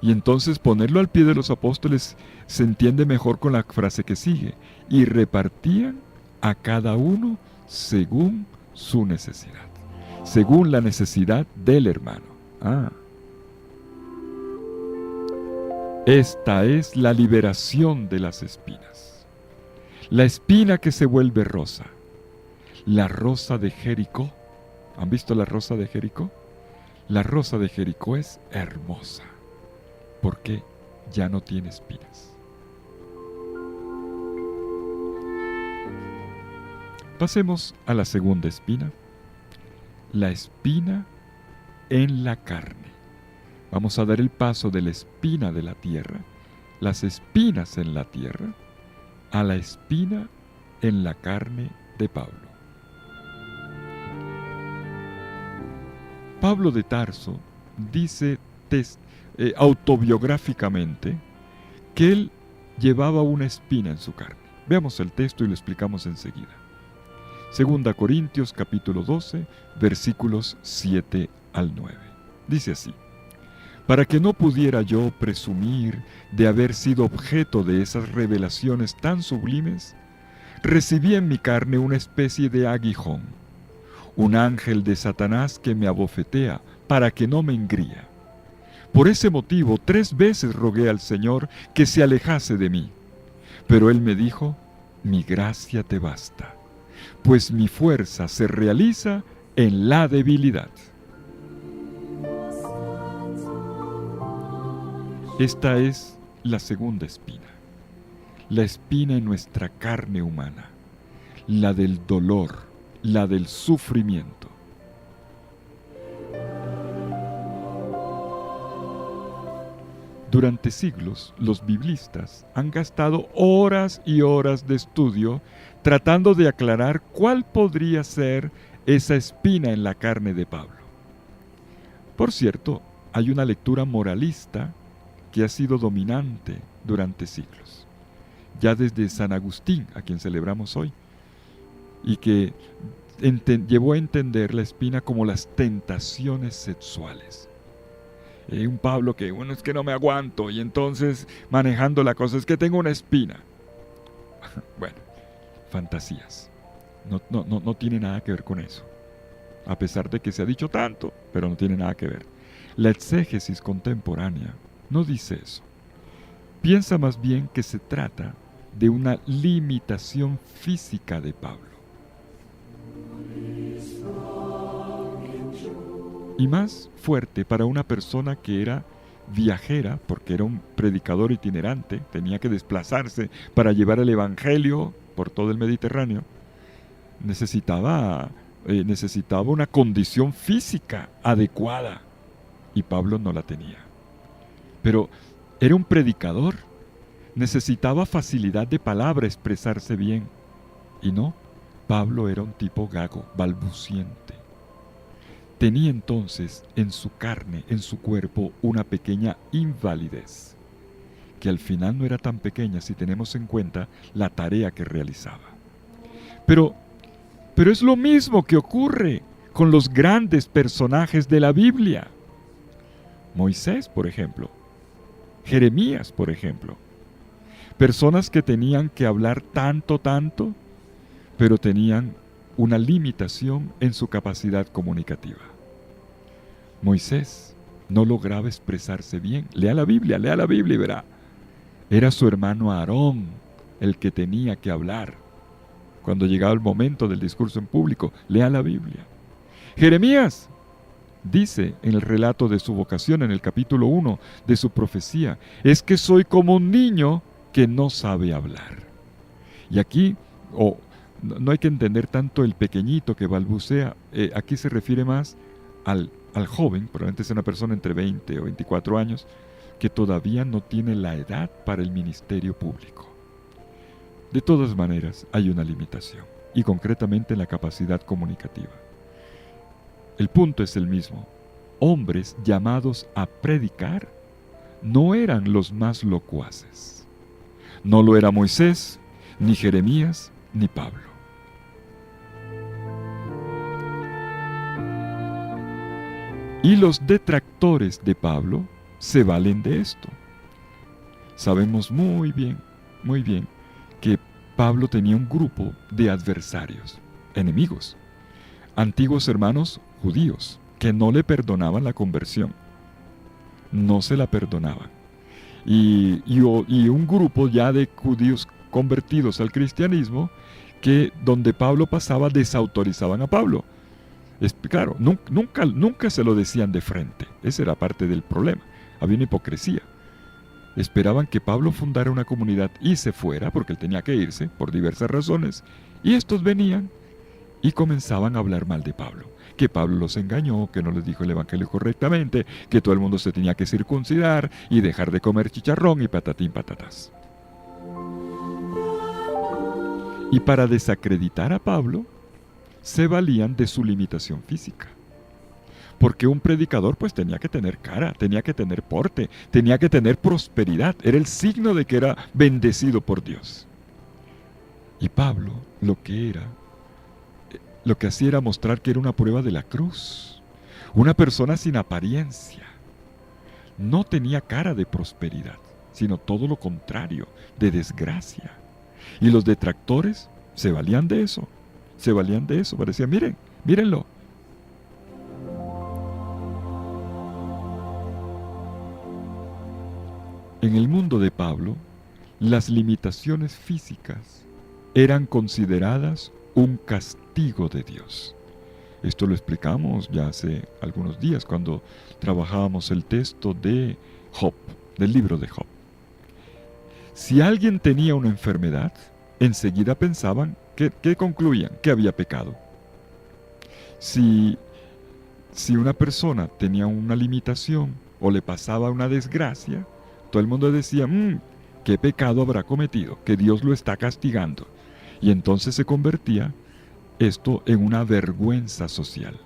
Y entonces ponerlo al pie de los apóstoles se entiende mejor con la frase que sigue. Y repartían a cada uno según su necesidad. Según la necesidad del hermano. Esta es la liberación de las espinas. La espina que se vuelve rosa. La rosa de Jericó. ¿Han visto la rosa de Jericó? La rosa de Jericó es hermosa, porque ya no tiene espinas. Pasemos a la segunda espina. La espina en la carne. Vamos a dar el paso de la espina de la tierra, las espinas en la tierra, a la espina en la carne de Pablo. Pablo de Tarso dice autobiográficamente que él llevaba una espina en su carne. Veamos el texto y lo explicamos enseguida. 2 Corintios capítulo 12, versículos 7 al 9. Dice así: para que no pudiera yo presumir de haber sido objeto de esas revelaciones tan sublimes, recibí en mi carne una especie de aguijón, un ángel de Satanás que me abofetea para que no me engría. Por ese motivo 3 veces rogué al Señor que se alejase de mí, pero Él me dijo: mi gracia te basta, pues mi fuerza se realiza en la debilidad. Esta es la segunda espina, la espina en nuestra carne humana, la del dolor, la del sufrimiento. Durante siglos, los biblistas han gastado horas y horas de estudio tratando de aclarar cuál podría ser esa espina en la carne de Pablo. Por cierto, hay una lectura moralista que ha sido dominante durante siglos, ya desde San Agustín, a quien celebramos hoy, y que llevó a entender la espina como las tentaciones sexuales. Un Pablo que, bueno, es que no me aguanto, y entonces manejando la cosa, es que tengo una espina. Bueno, fantasías. No tiene nada que ver con eso, a pesar de que se ha dicho tanto, pero no tiene nada que ver. La exégesis contemporánea no dice eso. Piensa más bien que se trata de una limitación física de Pablo. y más fuerte para una persona que era viajera, porque era un predicador itinerante, tenía que desplazarse para llevar el evangelio por todo el Mediterráneo. Necesitaba una condición física adecuada, y Pablo no la tenía. Pero era un predicador, necesitaba facilidad de palabra, expresarse bien. Y no, Pablo era un tipo gago, balbuciente. Tenía entonces en su carne, en su cuerpo, una pequeña invalidez, que al final no era tan pequeña si tenemos en cuenta la tarea que realizaba. Pero es lo mismo que ocurre con los grandes personajes de la Biblia. Moisés, por ejemplo. Jeremías, por ejemplo. Personas que tenían que hablar tanto, pero tenían una limitación en su capacidad comunicativa. Moisés no lograba expresarse bien. Lea la Biblia y verá. Era su hermano Aarón el que tenía que hablar. Cuando llegaba el momento del discurso en público, lea la Biblia. Jeremías dice en el relato de su vocación, en el capítulo 1 de su profecía, es que soy como un niño que no sabe hablar. Y aquí, no hay que entender tanto el pequeñito que balbucea, aquí se refiere más al joven, probablemente es una persona entre 20 o 24 años, que todavía no tiene la edad para el ministerio público. De todas maneras, hay una limitación, y concretamente en la capacidad comunicativa. El punto es el mismo. Hombres llamados a predicar no eran los más locuaces. No lo era Moisés, ni Jeremías, ni Pablo. Y los detractores de Pablo se valen de esto. Sabemos muy bien, que Pablo tenía un grupo de adversarios, enemigos, antiguos hermanos judíos, que no le perdonaban la conversión. No se la perdonaban. Y un grupo ya de judíos convertidos al cristianismo, que donde Pablo pasaba desautorizaban a Pablo. Claro, nunca se lo decían de frente. Ese era parte del problema. Había una hipocresía. Esperaban que Pablo fundara una comunidad y se fuera, porque él tenía que irse por diversas razones. Y estos venían y comenzaban a hablar mal de Pablo. Que Pablo los engañó, que no les dijo el evangelio correctamente, que todo el mundo se tenía que circuncidar y dejar de comer chicharrón y patatín patatás. Y para desacreditar a Pablo, se valían de su limitación física. Porque un predicador pues tenía que tener cara, tenía que tener porte, tenía que tener prosperidad. Era el signo de que era bendecido por Dios. Y Pablo lo que hacía era mostrar que era una prueba de la cruz. Una persona sin apariencia. No tenía cara de prosperidad, sino todo lo contrario, de desgracia. Y los detractores se valían de eso. Parecía, mírenlo. En el mundo de Pablo, las limitaciones físicas eran consideradas un castigo de Dios. Esto lo explicamos ya hace algunos días cuando trabajábamos el texto de Job, del libro de Job. Si alguien tenía una enfermedad, enseguida pensaban que concluían que había pecado. Si una persona tenía una limitación o le pasaba una desgracia, todo el mundo decía, ¿qué pecado habrá cometido? Que Dios lo está castigando. Y entonces se convertía esto en una vergüenza social.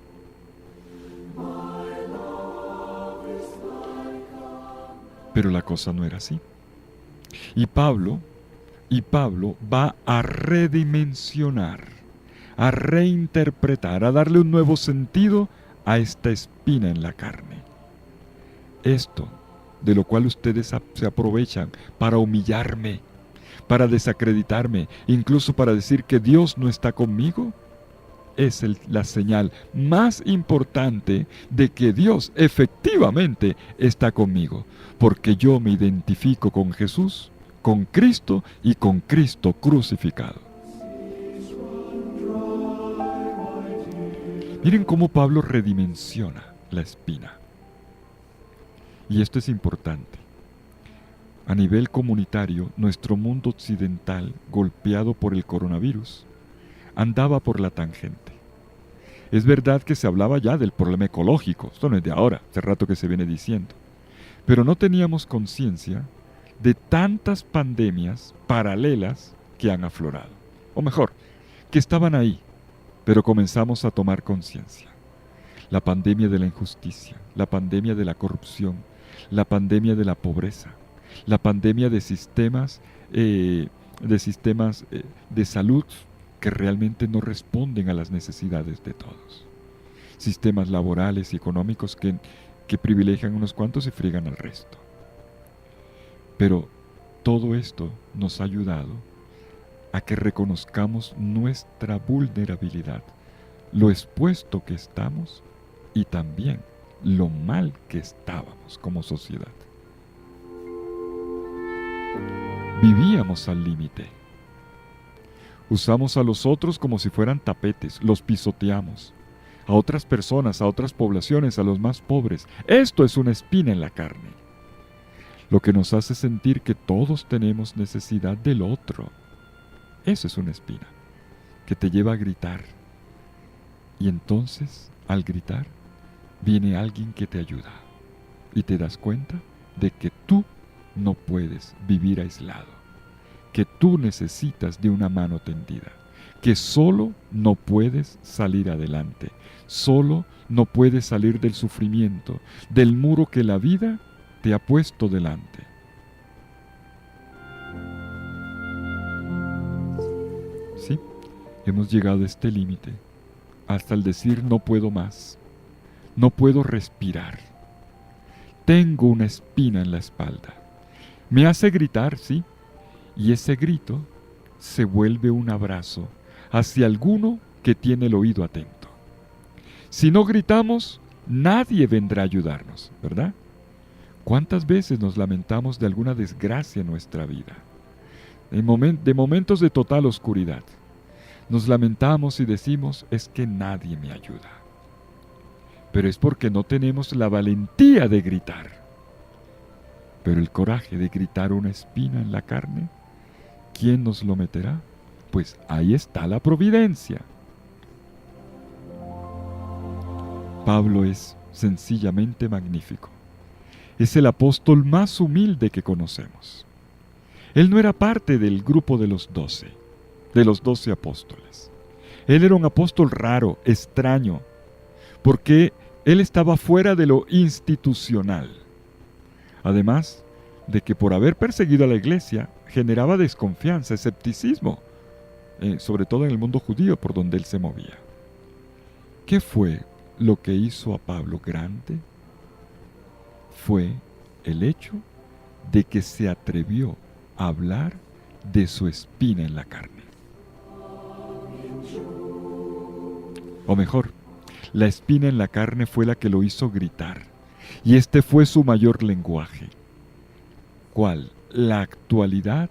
Pero la cosa no era así. Y Pablo va a redimensionar, a reinterpretar, a darle un nuevo sentido a esta espina en la carne. Esto, de lo cual ustedes se aprovechan para humillarme, para desacreditarme, incluso para decir que Dios no está conmigo, es la señal más importante de que Dios efectivamente está conmigo, porque yo me identifico con Jesús, con Cristo y con Cristo crucificado. Miren cómo Pablo redimensiona la espina. Y esto es importante. A nivel comunitario, nuestro mundo occidental, golpeado por el coronavirus, andaba por la tangente. Es verdad que se hablaba ya del problema ecológico, esto no es de ahora, hace rato que se viene diciendo, pero no teníamos conciencia de tantas pandemias paralelas que han aflorado. O mejor, que estaban ahí, pero comenzamos a tomar conciencia. La pandemia de la injusticia, la pandemia de la corrupción, la pandemia de la pobreza, la pandemia de sistemas de salud que realmente no responden a las necesidades de todos. Sistemas laborales y económicos que privilegian a unos cuantos y friegan al resto. Pero todo esto nos ha ayudado a que reconozcamos nuestra vulnerabilidad, lo expuesto que estamos y también lo mal que estábamos como sociedad. Vivíamos al límite. Usamos a los otros como si fueran tapetes, los pisoteamos. A otras personas, a otras poblaciones, a los más pobres. Esto es una espina en la carne. Lo que nos hace sentir que todos tenemos necesidad del otro. Eso es una espina, que te lleva a gritar. Y entonces, al gritar, viene alguien que te ayuda. Y te das cuenta de que tú no puedes vivir aislado, que tú necesitas de una mano tendida, que solo no puedes salir adelante, solo no puedes salir del sufrimiento, del muro que la vida te ha puesto delante. Sí, hemos llegado a este límite, hasta el decir no puedo más, no puedo respirar, tengo una espina en la espalda. Me hace gritar, sí, y ese grito se vuelve un abrazo hacia alguno que tiene el oído atento. Si no gritamos, nadie vendrá a ayudarnos, ¿verdad? ¿Cuántas veces nos lamentamos de alguna desgracia en nuestra vida? De momentos de total oscuridad. Nos lamentamos y decimos, es que nadie me ayuda. Pero es porque no tenemos la valentía de gritar. Pero el coraje de gritar una espina en la carne, ¿quién nos lo meterá? Pues ahí está la providencia. Pablo es sencillamente magnífico. Es el apóstol más humilde que conocemos. Él no era parte del grupo de los 12 apóstoles. Él era un apóstol raro, extraño, porque él estaba fuera de lo institucional. Además de que por haber perseguido a la iglesia generaba desconfianza, escepticismo, sobre todo en el mundo judío por donde él se movía. ¿Qué fue lo que hizo a Pablo grande? Fue el hecho de que se atrevió a hablar de su espina en la carne. O mejor, la espina en la carne fue la que lo hizo gritar, y este fue su mayor lenguaje. ¿Cuál? La actualidad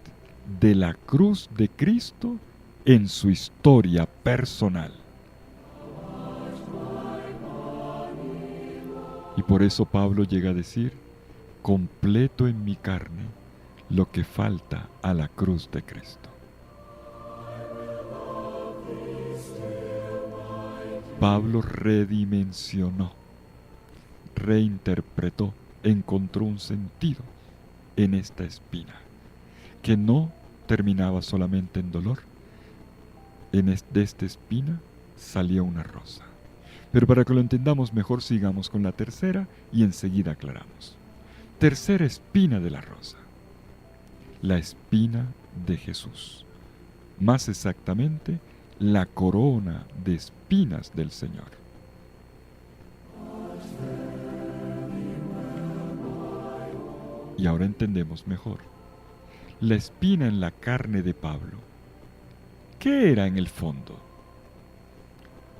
de la cruz de Cristo en su historia personal. Y por eso Pablo llega a decir, completo en mi carne lo que falta a la cruz de Cristo. Pablo redimensionó, reinterpretó, encontró un sentido en esta espina, que no terminaba solamente en dolor. De esta espina salía una rosa. Pero para que lo entendamos mejor, sigamos con la tercera y enseguida aclaramos. Tercera espina de la rosa. La espina de Jesús. Más exactamente, la corona de espinas del Señor. Y ahora entendemos mejor. La espina en la carne de Pablo, ¿qué era en el fondo?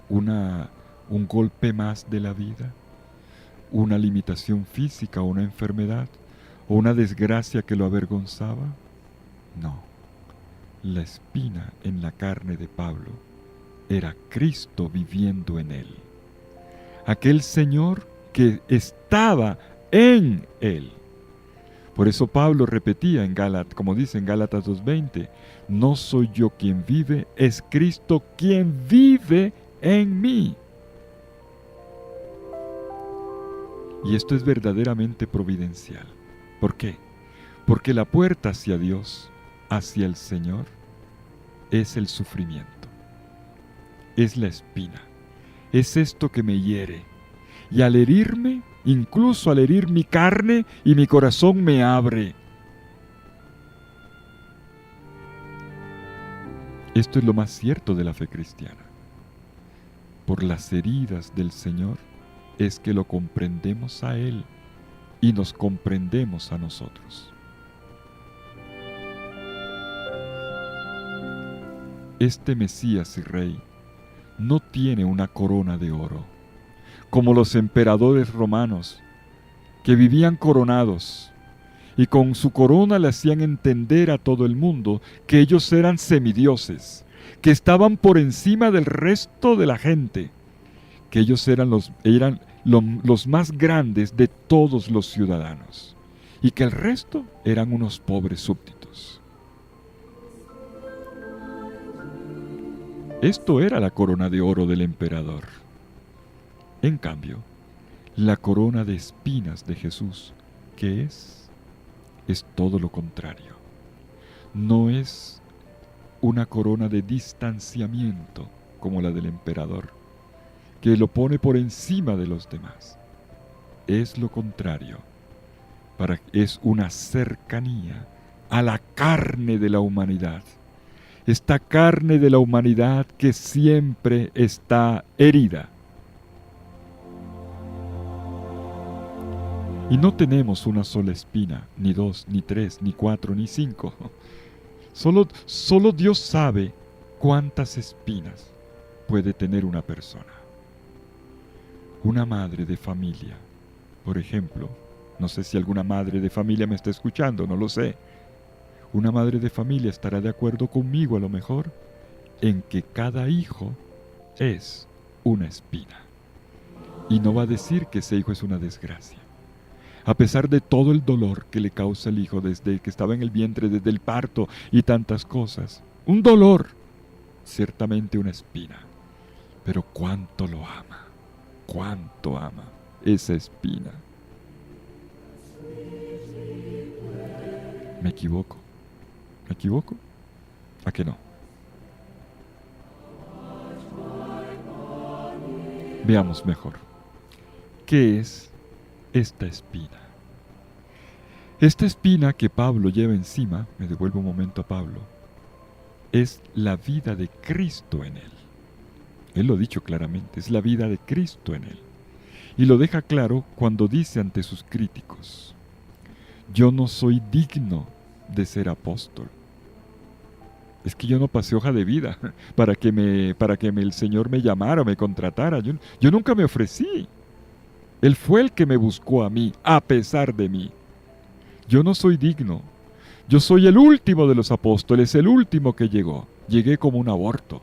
¿Un golpe más de la vida? ¿Una limitación física o una enfermedad? ¿O una desgracia que lo avergonzaba? No. La espina en la carne de Pablo era Cristo viviendo en él. Aquel Señor que estaba en Él. Por eso Pablo repetía en Gálatas, como dice en Gálatas 2:20, no soy yo quien vive, es Cristo quien vive en mí. Y esto es verdaderamente providencial. ¿Por qué? Porque la puerta hacia Dios, hacia el Señor, es el sufrimiento, es la espina, es esto que me hiere. Y al herirme, incluso al herir mi carne y mi corazón me abre. Esto es lo más cierto de la fe cristiana. Por las heridas del Señor es que lo comprendemos a Él y nos comprendemos a nosotros. Este Mesías y Rey no tiene una corona de oro, como los emperadores romanos, que vivían coronados, y con su corona le hacían entender a todo el mundo que ellos eran semidioses, que estaban por encima del resto de la gente, que ellos eran los más grandes de todos los ciudadanos, y que el resto eran unos pobres súbditos. Esto era la corona de oro del emperador. En cambio, la corona de espinas de Jesús, ¿qué es? Es todo lo contrario. No es una corona de distanciamiento como la del emperador, que lo pone por encima de los demás. Es lo contrario. Es una cercanía a la carne de la humanidad. Esta carne de la humanidad que siempre está herida. Y no tenemos una sola espina, ni dos, ni tres, ni cuatro, ni cinco. Solo Dios sabe cuántas espinas puede tener una persona. Una madre de familia, por ejemplo, no sé si alguna madre de familia me está escuchando, no lo sé. Una madre de familia estará de acuerdo conmigo a lo mejor en que cada hijo es una espina. Y no va a decir que ese hijo es una desgracia. A pesar de todo el dolor que le causa el hijo desde que estaba en el vientre, desde el parto y tantas cosas. Un dolor, ciertamente una espina. Pero cuánto lo ama, cuánto ama esa espina. ¿Me equivoco? ¿Me equivoco? ¿A qué no? Veamos mejor. ¿Qué es esta espina? Esta espina que Pablo lleva encima, me devuelvo un momento a Pablo, es la vida de Cristo en él. Él lo ha dicho claramente, es la vida de Cristo en él. Y lo deja claro cuando dice ante sus críticos, yo no soy digno de ser apóstol. Es que yo no pasé hoja de vida para que el Señor me llamara o me contratara. Yo nunca me ofrecí. Él fue el que me buscó a mí, a pesar de mí. Yo no soy digno. Yo soy el último de los apóstoles, el último que llegó. Llegué como un aborto,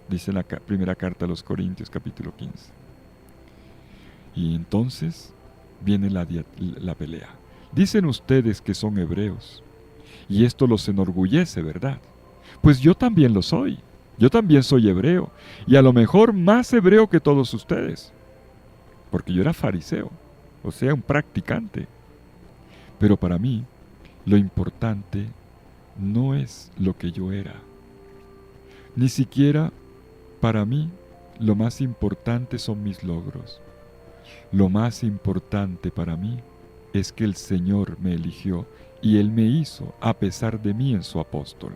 dice la primera carta a los Corintios, capítulo 15. Y entonces viene la pelea. Dicen ustedes que son hebreos, y esto los enorgullece, ¿verdad? Pues yo también lo soy. Yo también soy hebreo, y a lo mejor más hebreo que todos ustedes, porque yo era fariseo, o sea, un practicante. Pero para mí, lo importante no es lo que yo era. Ni siquiera para mí, lo más importante son mis logros. Lo más importante para mí es que el Señor me eligió y Él me hizo a pesar de mí en su apóstol.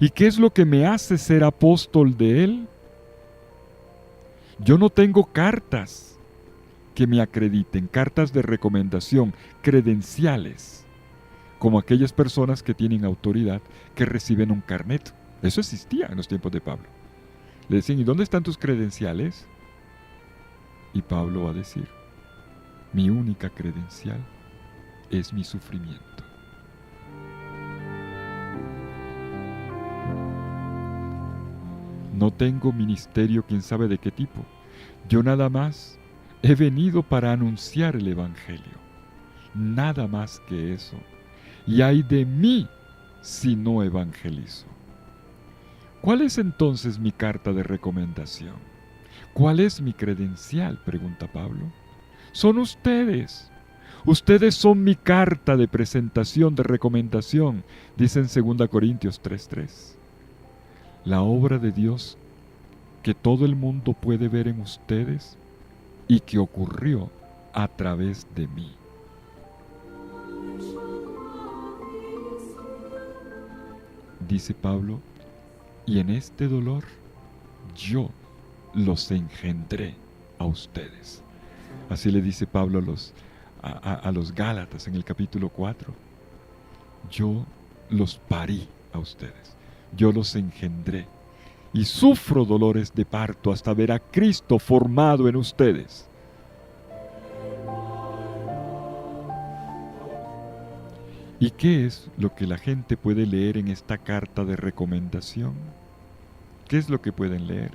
¿Y qué es lo que me hace ser apóstol de Él? Yo no tengo cartas que me acrediten, cartas de recomendación, credenciales, como aquellas personas que tienen autoridad que reciben un carnet. Eso existía en los tiempos de Pablo. Le decían, ¿y dónde están tus credenciales? Y Pablo va a decir, mi única credencial es mi sufrimiento. No tengo ministerio, quién sabe de qué tipo. Yo nada más He venido para anunciar el Evangelio. Nada más que eso. Y ay de mí si no evangelizo. ¿Cuál es entonces mi carta de recomendación? ¿Cuál es mi credencial?, pregunta Pablo. Son ustedes. Ustedes son mi carta de presentación, de recomendación, dice en 2 Corintios 3:3. La obra de Dios que todo el mundo puede ver en ustedes y que ocurrió a través de mí. Dice Pablo, y en este dolor yo los engendré a ustedes. Así le dice Pablo a los Gálatas en el capítulo 4. Yo los parí a ustedes, yo los engendré y sufro dolores de parto hasta ver a Cristo formado en ustedes. ¿Y qué es lo que la gente puede leer en esta carta de recomendación? ¿Qué es lo que pueden leer?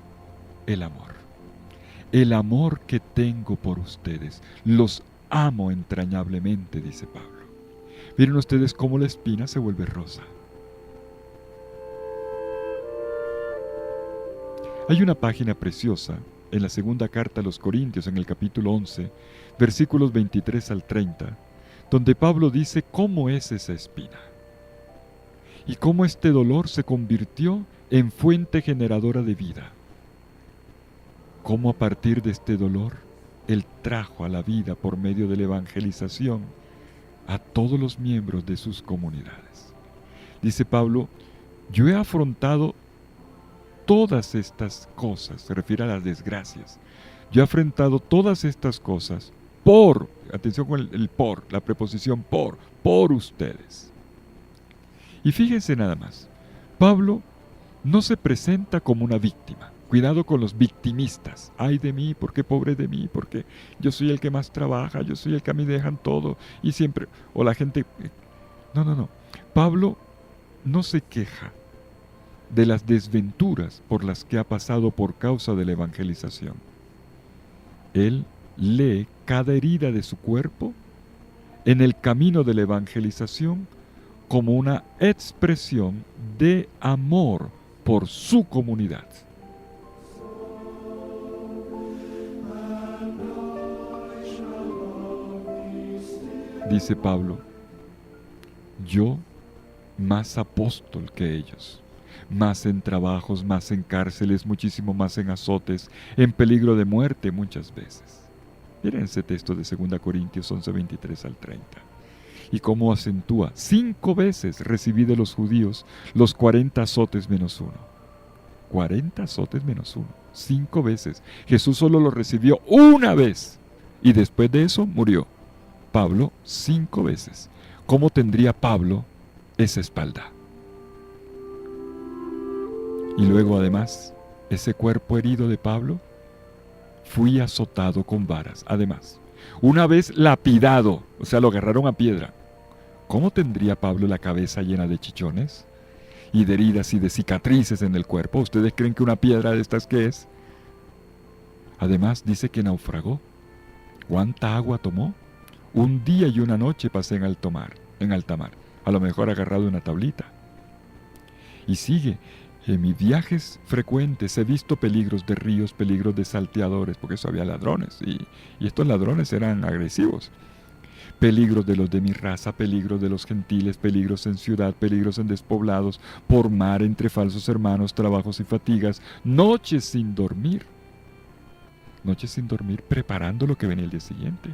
El amor. El amor que tengo por ustedes. Los amo entrañablemente, dice Pablo. Miren ustedes cómo la espina se vuelve rosa. Hay una página preciosa en la segunda carta a los Corintios, en el capítulo 11, versículos 23 al 30, donde Pablo dice cómo es esa espina y cómo este dolor se convirtió en fuente generadora de vida. Cómo a partir de este dolor Él trajo a la vida por medio de la evangelización a todos los miembros de sus comunidades. Dice Pablo, yo he afrontado todas estas cosas, se refiere a las desgracias. Yo he afrontado todas estas cosas por, atención con el por, la preposición por ustedes. Y fíjense nada más, Pablo no se presenta como una víctima. Cuidado con los victimistas. Ay de mí, ¿por qué pobre de mí? Porque yo soy el que más trabaja, yo soy el que a mí dejan todo y siempre, o la gente... No. Pablo no se queja de las desventuras por las que ha pasado por causa de la evangelización. Él lee cada herida de su cuerpo en el camino de la evangelización como una expresión de amor por su comunidad. Dice Pablo, yo más apóstol que ellos, más en trabajos, más en cárceles, muchísimo más en azotes, en peligro de muerte muchas veces. Miren ese texto de 2 Corintios 11, 23 al 30. Y cómo acentúa, 5 veces recibí de los judíos los 40 azotes menos 1. 40 azotes menos 1, 5 veces. Jesús solo lo recibió una vez y después de eso murió. Pablo 5 veces. ¿Cómo tendría Pablo esa espalda? Y luego además, ese cuerpo herido de Pablo, fui azotado con varas. Además, una vez lapidado, o sea, lo agarraron a piedra. ¿Cómo tendría Pablo la cabeza llena de chichones? Y de heridas y de cicatrices en el cuerpo. ¿Ustedes creen que una piedra de estas qué es? Además, dice que naufragó. ¿Cuánta agua tomó? 1 día y 1 noche pasé en alta mar, a lo mejor agarrado a una tablita. Y sigue, en mis viajes frecuentes he visto peligros de ríos, peligros de salteadores, porque eso había ladrones, y estos ladrones eran agresivos. Peligros de los de mi raza, peligros de los gentiles, peligros en ciudad, peligros en despoblados, por mar, entre falsos hermanos, trabajos y fatigas, noches sin dormir, preparando lo que venía el día siguiente.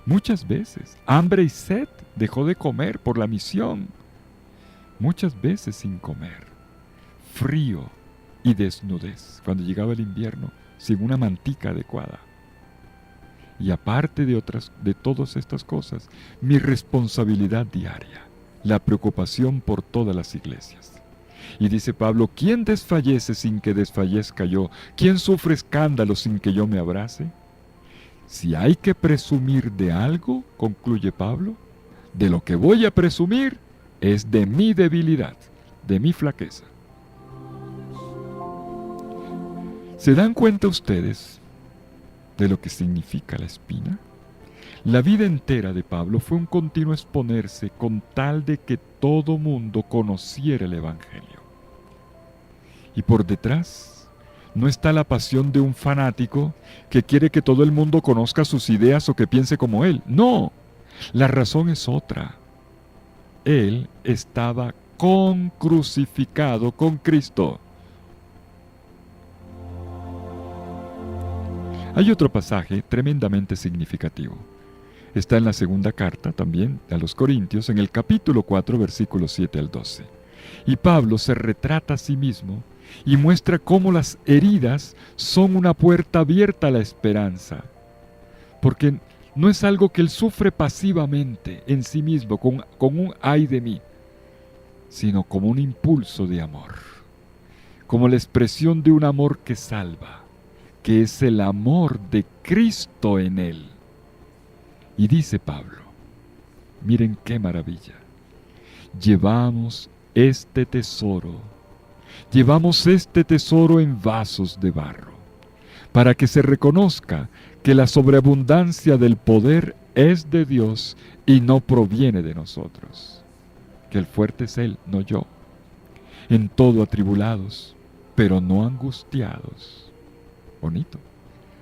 Muchas veces, hambre y sed, dejó de comer por la misión. Muchas veces sin comer, frío y desnudez, cuando llegaba el invierno, sin una mantica adecuada. Y aparte de todas estas cosas, mi responsabilidad diaria, la preocupación por todas las iglesias. Y dice Pablo, ¿quién desfallece sin que desfallezca yo? ¿Quién sufre escándalo sin que yo me abrace? Si hay que presumir de algo, concluye Pablo, de lo que voy a presumir es de mi debilidad, de mi flaqueza. ¿Se dan cuenta ustedes de lo que significa la espina? La vida entera de Pablo fue un continuo exponerse con tal de que todo mundo conociera el Evangelio. Y por detrás no está la pasión de un fanático que quiere que todo el mundo conozca sus ideas o que piense como él. No, la razón es otra. Él estaba crucificado con Cristo. Hay otro pasaje tremendamente significativo. Está en la segunda carta también a los Corintios, en el capítulo 4, versículos 7 al 12. Y Pablo se retrata a sí mismo y muestra cómo las heridas son una puerta abierta a la esperanza. Porque no es algo que él sufre pasivamente en sí mismo, con un ay de mí, sino como un impulso de amor, como la expresión de un amor que salva, que es el amor de Cristo en él. Y dice Pablo, miren qué maravilla, llevamos este tesoro en vasos de barro, para que se reconozca que la sobreabundancia del poder es de Dios y no proviene de nosotros. Que el fuerte es Él, no yo. En todo atribulados, pero no angustiados. Bonito.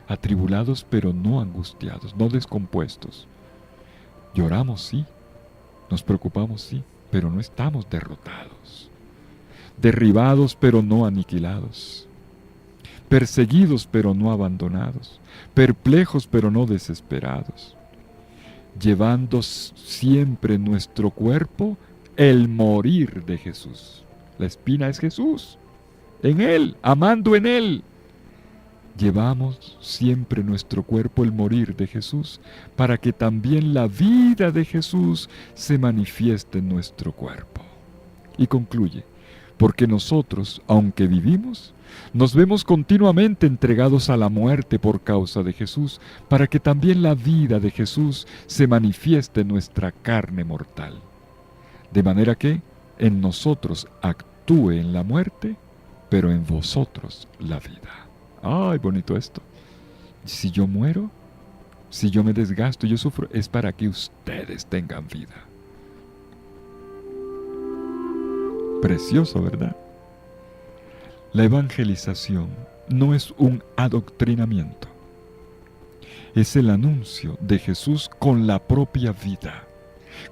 Atribulados, pero no angustiados, no descompuestos. Lloramos, sí. Nos preocupamos, sí, pero no estamos derrotados. Derribados, pero no aniquilados. Perseguidos, pero no abandonados. Perplejos, pero no desesperados. Llevando siempre en nuestro cuerpo el morir de Jesús. La espina es Jesús. En Él, amando en Él. Llevamos siempre en nuestro cuerpo el morir de Jesús, para que también la vida de Jesús se manifieste en nuestro cuerpo. Y concluye, porque nosotros, aunque vivimos, nos vemos continuamente entregados a la muerte por causa de Jesús, para que también la vida de Jesús se manifieste en nuestra carne mortal. De manera que en nosotros actúe en la muerte, pero en vosotros la vida. ¡Ay, bonito esto! Si yo muero, si yo me desgasto, yo sufro, es para que ustedes tengan vida. Precioso, ¿verdad? La evangelización no es un adoctrinamiento. Es el anuncio de Jesús con la propia vida,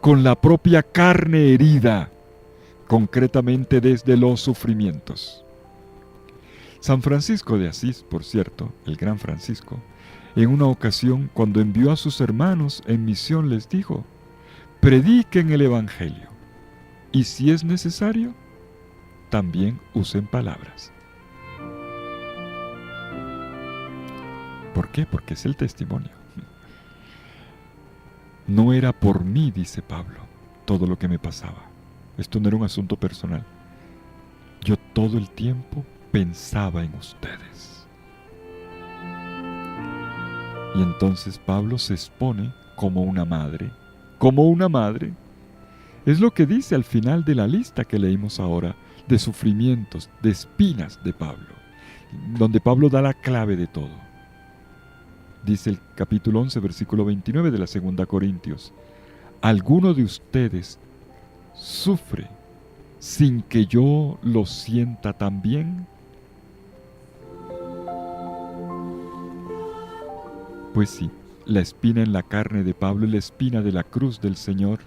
con la propia carne herida, concretamente desde los sufrimientos. San Francisco de Asís, por cierto, el gran Francisco, en una ocasión cuando envió a sus hermanos en misión les dijo, prediquen el Evangelio y si es necesario, también usen palabras. ¿Por qué? Porque es el testimonio. No era por mí, dice Pablo, todo lo que me pasaba. Esto no era un asunto personal. Yo todo el tiempo pensaba en ustedes. Y entonces Pablo se expone como una madre. Como una madre. Es lo que dice al final de la lista que leímos ahora de sufrimientos, de espinas de Pablo, donde Pablo da la clave de todo. Dice el capítulo 11, versículo 29 de la 2 Corintios. ¿Alguno de ustedes sufre sin que yo lo sienta también? Pues sí, la espina en la carne de Pablo es la espina de la cruz del Señor,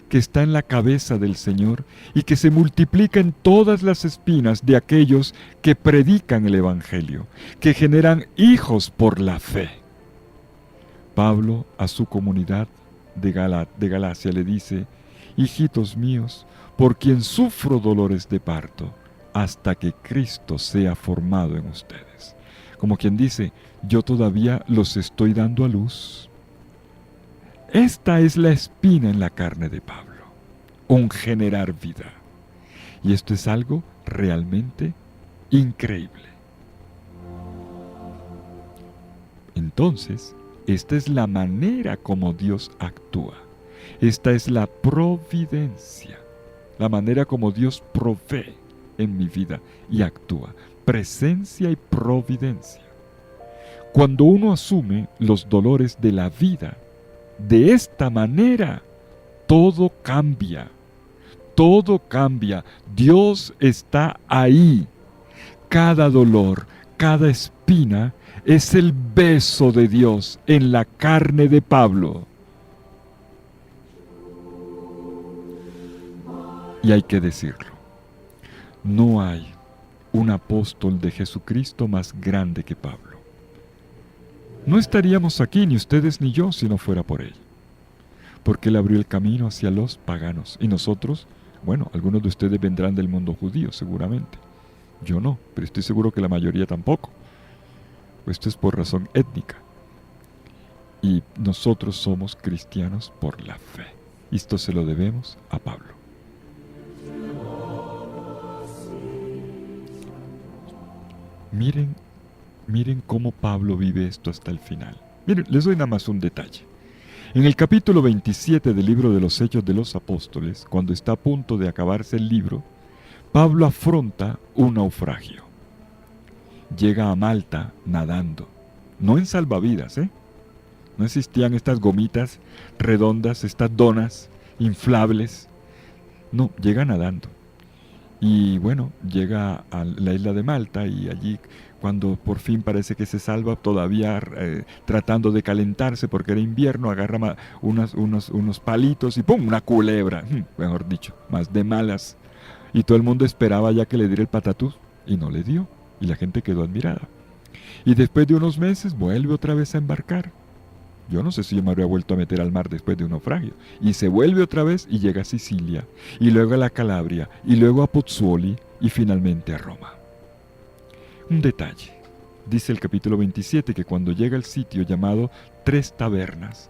que está en la cabeza del Señor y que se multiplica en todas las espinas de aquellos que predican el Evangelio, que generan hijos por la fe. Pablo a su comunidad de Galacia le dice, hijitos míos, por quien sufro dolores de parto, hasta que Cristo sea formado en ustedes. Como quien dice, yo todavía los estoy dando a luz. Esta es la espina en la carne de Pablo, un generar vida. Y esto es algo realmente increíble. Entonces, esta es la manera como Dios actúa. Esta es la providencia, la manera como Dios provee en mi vida y actúa. Presencia y providencia. Cuando uno asume los dolores de la vida de esta manera, todo cambia. Todo cambia. Dios está ahí. Cada dolor, cada espina es el beso de Dios en la carne de Pablo. Y hay que decirlo, no hay un apóstol de Jesucristo más grande que Pablo. No estaríamos aquí ni ustedes ni yo si no fuera por él, porque él abrió el camino hacia los paganos. Y nosotros, bueno, algunos de ustedes vendrán del mundo judío seguramente. Yo no, pero estoy seguro que la mayoría tampoco. Esto es por razón étnica. Y nosotros somos cristianos por la fe. Y esto se lo debemos a Pablo. Miren cómo Pablo vive esto hasta el final. Miren, les doy nada más un detalle. En el capítulo 27 del libro de los Hechos de los Apóstoles, cuando está a punto de acabarse el libro, Pablo afronta un naufragio. Llega a Malta nadando, no en salvavidas, No existían estas gomitas redondas, estas donas inflables. No, llega nadando. Y bueno, llega a la isla de Malta y allí, cuando por fin parece que se salva, todavía tratando de calentarse porque era invierno, agarra unos palitos y ¡pum!, una culebra, mejor dicho, más de malas. Y todo el mundo esperaba ya que le diera el patatús y no le dio. Y la gente quedó admirada. Y después de unos meses vuelve otra vez a embarcar. Yo no sé si yo me habría vuelto a meter al mar después de un naufragio. Y se vuelve otra vez y llega a Sicilia, y luego a la Calabria, y luego a Pozzuoli, y finalmente a Roma. Un detalle. Dice el capítulo 27 que cuando llega al sitio llamado Tres Tabernas,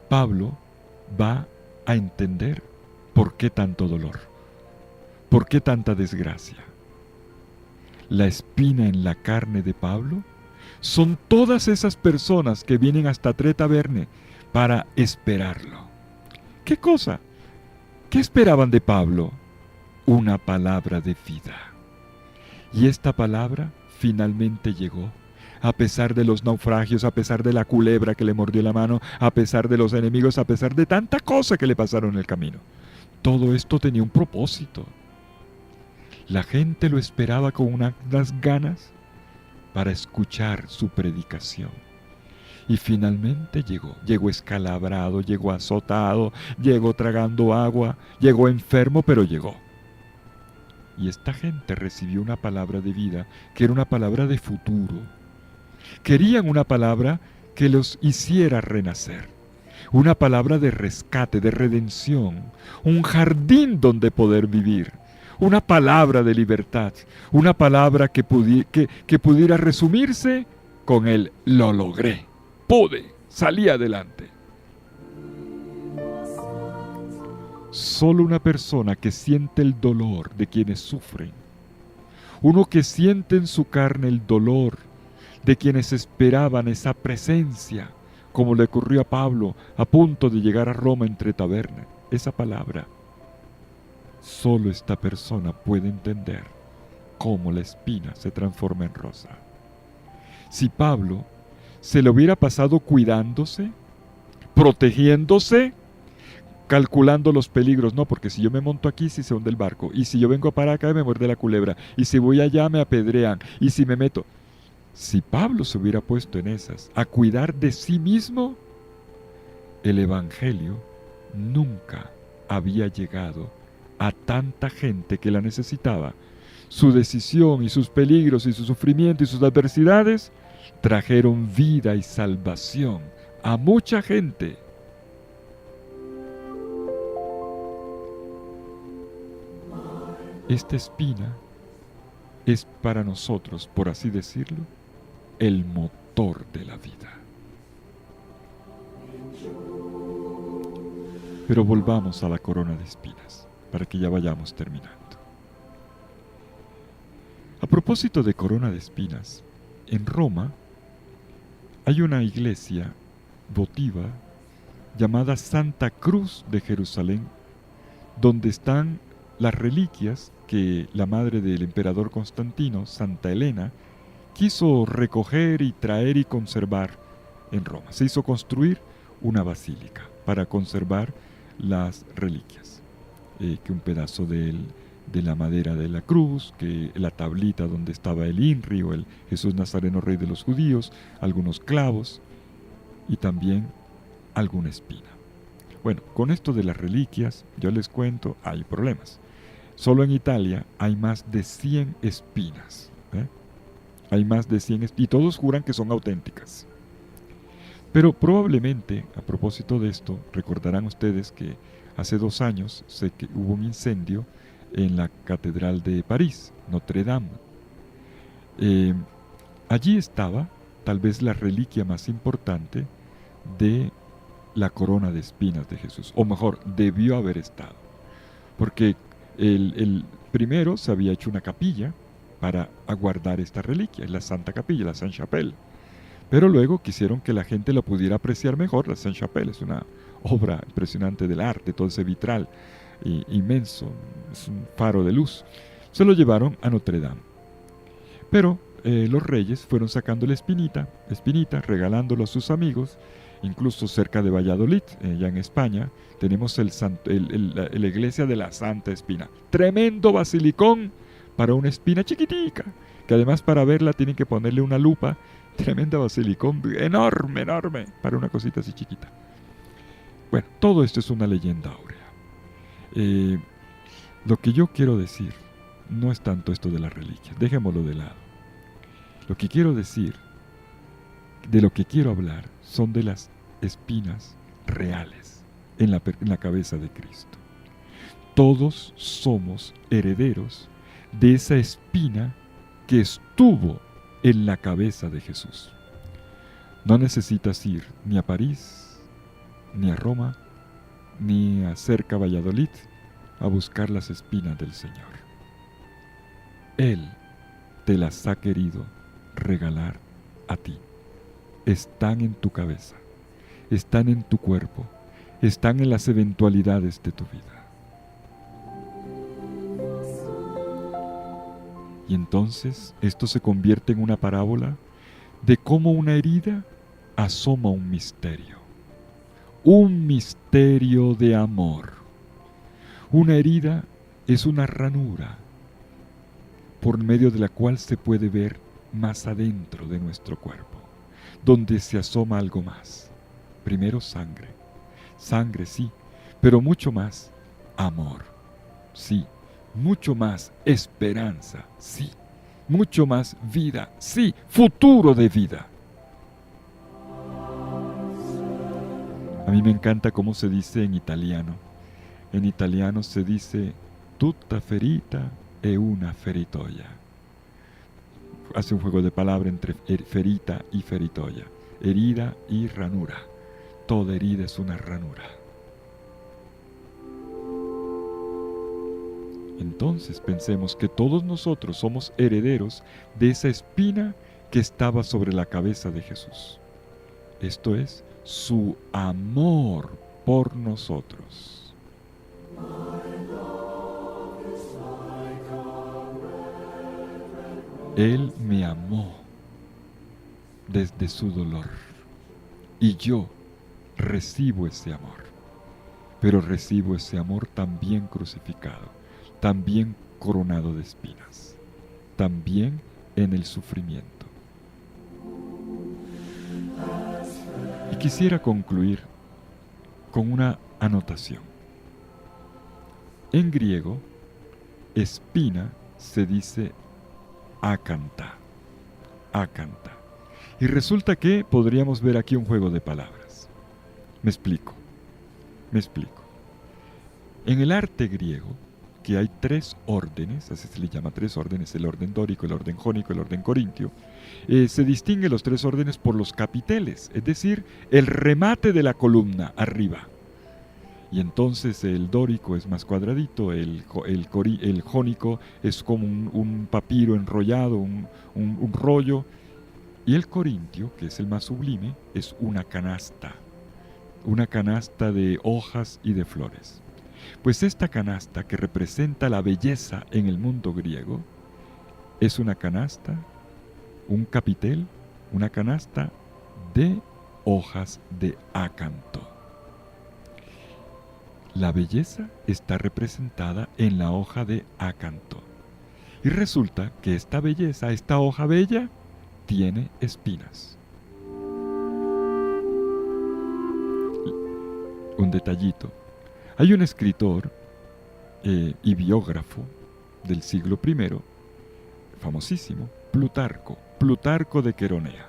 Pablo va a entender por qué tanto dolor, por qué tanta desgracia. La espina en la carne de Pablo son todas esas personas que vienen hasta Tres Tabernas para esperarlo. ¿Qué cosa? ¿Qué esperaban de Pablo? Una palabra de vida. Y esta palabra finalmente llegó. A pesar de los naufragios, a pesar de la culebra que le mordió la mano, a pesar de los enemigos, a pesar de tanta cosa que le pasaron en el camino. Todo esto tenía un propósito. La gente lo esperaba con unas ganas para escuchar su predicación. Y finalmente llegó escalabrado, llegó azotado, llegó tragando agua, llegó enfermo, pero llegó. Y esta gente recibió una palabra de vida, que era una palabra de futuro. Querían una palabra que los hiciera renacer, una palabra de rescate, de redención, un jardín donde poder vivir. Una palabra de libertad, una palabra que pudiera resumirse con el lo logré, pude, salí adelante. Solo una persona que siente el dolor de quienes sufren, uno que siente en su carne el dolor de quienes esperaban esa presencia, como le ocurrió a Pablo a punto de llegar a Roma entre tabernas, esa palabra. Solo esta persona puede entender cómo la espina se transforma en rosa. Si Pablo se lo hubiera pasado cuidándose, protegiéndose, calculando los peligros, no, porque si yo me monto aquí si se hunde el barco, y si yo vengo para acá me muerde la culebra, y si voy allá me apedrean, y si me meto. Si Pablo se hubiera puesto en esas, a cuidar de sí mismo, el Evangelio nunca había llegado a tanta gente que la necesitaba. Su decisión y sus peligros y su sufrimiento y sus adversidades trajeron vida y salvación a mucha gente. Esta espina es para nosotros, por así decirlo, el motor de la vida. Pero volvamos a la corona de espinas, para que ya vayamos terminando. A propósito de corona de espinas, en Roma hay una iglesia votiva llamada Santa Cruz de Jerusalén, donde están las reliquias que la madre del emperador Constantino, Santa Elena, quiso recoger y traer y conservar en Roma. Se hizo construir una basílica para conservar las reliquias, que un pedazo de la madera de la cruz, que la tablita donde estaba el INRI o el Jesús Nazareno Rey de los Judíos, algunos clavos y también alguna espina. Bueno, con esto de las reliquias, yo les cuento, hay problemas. Solo en Italia hay más de 100 espinas. Hay más de 100 espinas y todos juran que son auténticas. Pero probablemente, a propósito de esto, recordarán ustedes que hace 2 años que hubo un incendio en la Catedral de París, Notre Dame. Allí estaba tal vez la reliquia más importante de la corona de espinas de Jesús, o mejor, debió haber estado, porque el primero se había hecho una capilla para aguardar esta reliquia, la Santa Capilla, la Sainte-Chapelle, pero luego quisieron que la gente lo pudiera apreciar mejor. La Sainte-Chapelle es una obra impresionante del arte, todo ese vitral inmenso, es un faro de luz. Se lo llevaron a Notre Dame, pero los reyes fueron sacando la espinita, regalándolo a sus amigos. Incluso cerca de Valladolid, ya en España, tenemos la iglesia de la Santa Espina. Tremendo basilicón para una espina chiquitica, que además para verla tienen que ponerle una lupa. Tremenda basilicón, enorme, enorme, para una cosita así chiquita. Bueno, todo esto es una leyenda áurea. Lo que yo quiero decir no es tanto esto de las reliquias, dejémoslo de lado. Lo que quiero decir, de lo que quiero hablar, son de las espinas reales en la cabeza de Cristo. Todos somos herederos de esa espina que estuvo en la cabeza de Jesús. No necesitas ir ni a París, ni a Roma, ni a cerca Valladolid a buscar las espinas del Señor. Él te las ha querido regalar a ti. Están en tu cabeza, están en tu cuerpo, están en las eventualidades de tu vida. Y entonces esto se convierte en una parábola de cómo una herida asoma un misterio de amor. Una herida es una ranura por medio de la cual se puede ver más adentro de nuestro cuerpo, donde se asoma algo más. Primero sangre sí, pero mucho más amor, sí, mucho más esperanza, sí, mucho más vida, sí, futuro de vida. A mí me encanta cómo se dice en italiano. En italiano se dice tutta ferita e una feritoia. Hace un juego de palabras entre ferita y feritoia, herida y ranura. Toda herida es una ranura. Entonces pensemos que todos nosotros somos herederos de esa espina que estaba sobre la cabeza de Jesús. Esto es su amor por nosotros. Él me amó desde su dolor y yo recibo ese amor, pero recibo ese amor también crucificado, también coronado de espinas, también en el sufrimiento. Y quisiera concluir con una anotación. En griego, espina se dice acanta. Y resulta que podríamos ver aquí un juego de palabras. Me explico. En el arte griego, que hay 3 órdenes, así se le llama 3 órdenes, el orden dórico, el orden jónico, el orden corintio, se distinguen los 3 órdenes por los capiteles, es decir, el remate de la columna arriba. Y entonces el dórico es más cuadradito, el jónico es como un papiro enrollado, un rollo, y el corintio, que es el más sublime, es una canasta de hojas y de flores. Pues esta canasta, que representa la belleza en el mundo griego, es una canasta, un capitel, una canasta de hojas de ácanto. La belleza está representada en la hoja de ácanto. Y resulta que esta belleza, esta hoja bella, tiene espinas. Un detallito. Hay un escritor y biógrafo del siglo I, famosísimo, Plutarco de Queronea,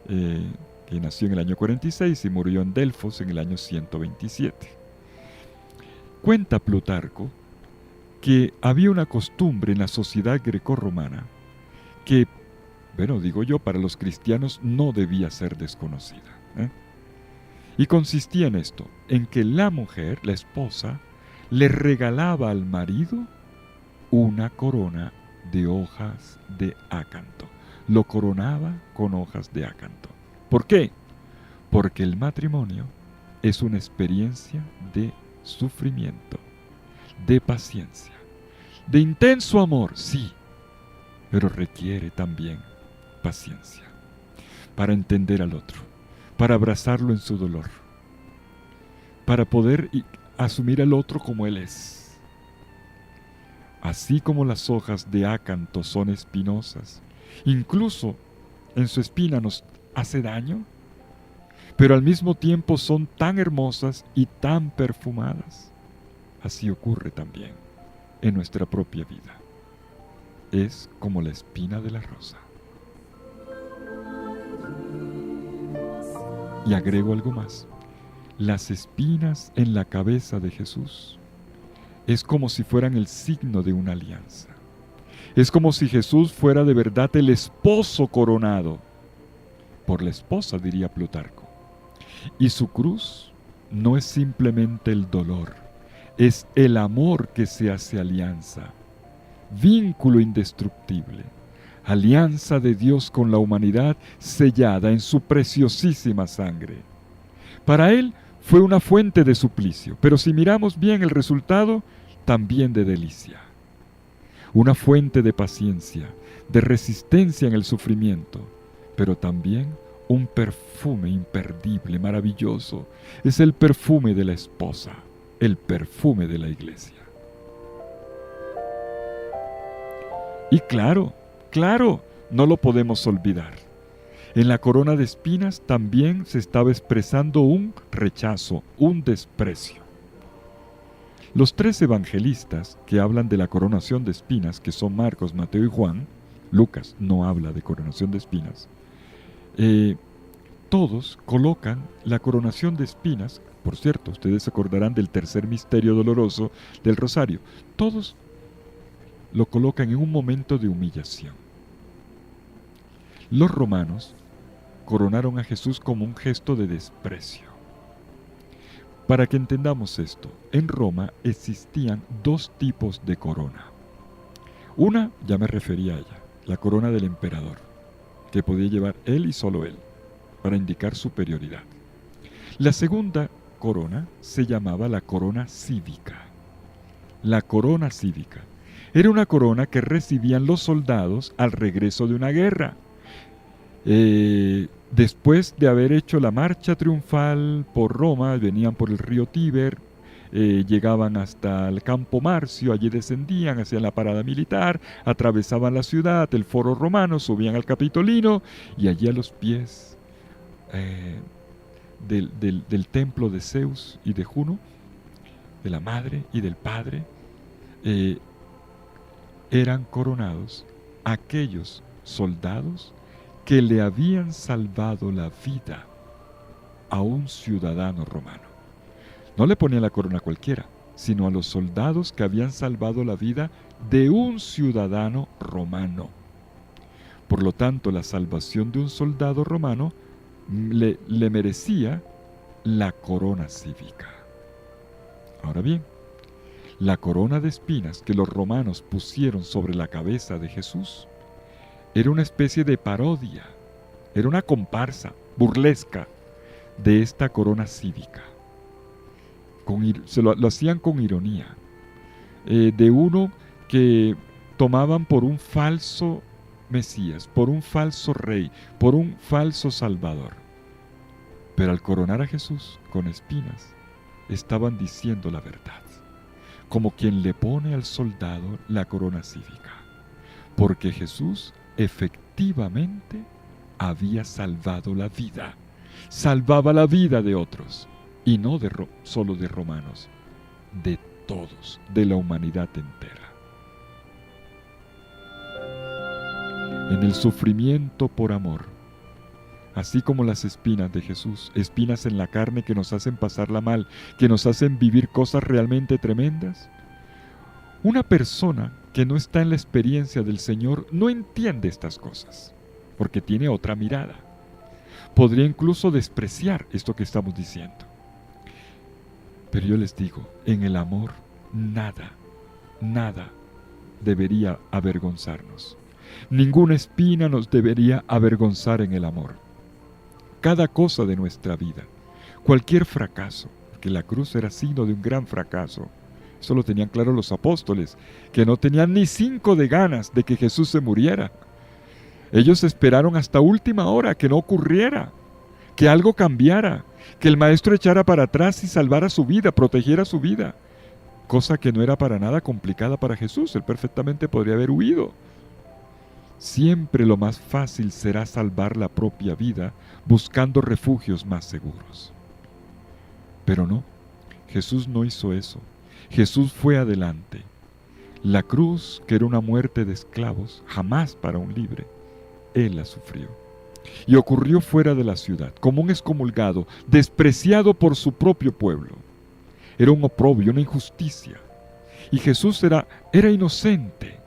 que nació en el año 46 y murió en Delfos en el año 127. Cuenta Plutarco que había una costumbre en la sociedad grecorromana que, bueno, digo yo, para los cristianos no debía ser desconocida. Y consistía en esto, en que la mujer, la esposa, le regalaba al marido una corona de hojas de ácanto. Lo coronaba con hojas de ácanto. ¿Por qué? Porque el matrimonio es una experiencia de sufrimiento, de paciencia, de intenso amor, sí, pero requiere también paciencia para entender al otro, para abrazarlo en su dolor, para poder asumir al otro como él es. Así como las hojas de ácanto son espinosas, incluso en su espina nos hace daño, pero al mismo tiempo son tan hermosas y tan perfumadas. Así ocurre también en nuestra propia vida. Es como la espina de la rosa. Y agrego algo más. Las espinas en la cabeza de Jesús es como si fueran el signo de una alianza. Es como si Jesús fuera de verdad el esposo coronado por la esposa, diría Plutarco. Y su cruz no es simplemente el dolor, es el amor que se hace alianza, vínculo indestructible, alianza de Dios con la humanidad sellada en su preciosísima sangre. Para él fue una fuente de suplicio, pero si miramos bien el resultado, también de delicia. Una fuente de paciencia, de resistencia en el sufrimiento, pero también un perfume imperdible, maravilloso. Es el perfume de la esposa, el perfume de la iglesia. Y claro, no lo podemos olvidar. En la corona de espinas también se estaba expresando un rechazo, un desprecio. Los 3 evangelistas que hablan de la coronación de espinas, que son Marcos, Mateo y Juan, Lucas no habla de coronación de espinas, todos colocan la coronación de espinas. Por cierto, ustedes se acordarán del tercer misterio doloroso del rosario. Todos lo colocan en un momento de humillación. Los romanos coronaron a Jesús como un gesto de desprecio. Para que entendamos esto, en Roma existían 2 tipos de corona. Una, ya me refería a ella, la corona del emperador, que podía llevar él y solo él, para indicar superioridad. La segunda corona se llamaba la corona cívica. La corona cívica era una corona que recibían los soldados al regreso de una guerra. Después de haber hecho la marcha triunfal por Roma, venían por el río Tíber, llegaban hasta el campo Marcio, allí descendían, hacían la parada militar, atravesaban la ciudad, el foro romano, subían al Capitolino y allí a los pies del templo de Zeus y de Juno, de la madre y del padre, eran coronados aquellos soldados que le habían salvado la vida a un ciudadano romano. No le ponían la corona a cualquiera, sino a los soldados que habían salvado la vida de un ciudadano romano. Por lo tanto, la salvación de un soldado romano le merecía la corona cívica. Ahora bien, la corona de espinas que los romanos pusieron sobre la cabeza de Jesús era una especie de parodia, era una comparsa burlesca de esta corona cívica. Lo hacían con ironía, de uno que tomaban por un falso Mesías, por un falso rey, por un falso Salvador. Pero al coronar a Jesús con espinas, estaban diciendo la verdad, como quien le pone al soldado la corona cívica, porque Jesús efectivamente había salvado la vida, salvaba la vida de otros, y no solo de romanos, de todos, de la humanidad entera. En el sufrimiento por amor, así como las espinas de Jesús, espinas en la carne que nos hacen pasarla mal, que nos hacen vivir cosas realmente tremendas, una persona que no está en la experiencia del Señor no entiende estas cosas, porque tiene otra mirada. Podría incluso despreciar esto que estamos diciendo. Pero yo les digo, en el amor, nada debería avergonzarnos. Ninguna espina nos debería avergonzar en el amor. Cada cosa de nuestra vida, cualquier fracaso, que la cruz era signo de un gran fracaso, eso lo tenían claro los apóstoles, que no tenían ni 5 de ganas de que Jesús se muriera. Ellos esperaron hasta última hora que no ocurriera, que algo cambiara, que el maestro echara para atrás y salvara su vida, protegiera su vida, cosa que no era para nada complicada para Jesús. Él perfectamente podría haber huido. Siempre lo más fácil será salvar la propia vida buscando refugios más seguros. Pero no, Jesús no hizo eso. Jesús fue adelante. La cruz, que era una muerte de esclavos, jamás para un libre, Él la sufrió. Y ocurrió fuera de la ciudad, como un excomulgado, despreciado por su propio pueblo. Era un oprobio, una injusticia. Y Jesús era inocente,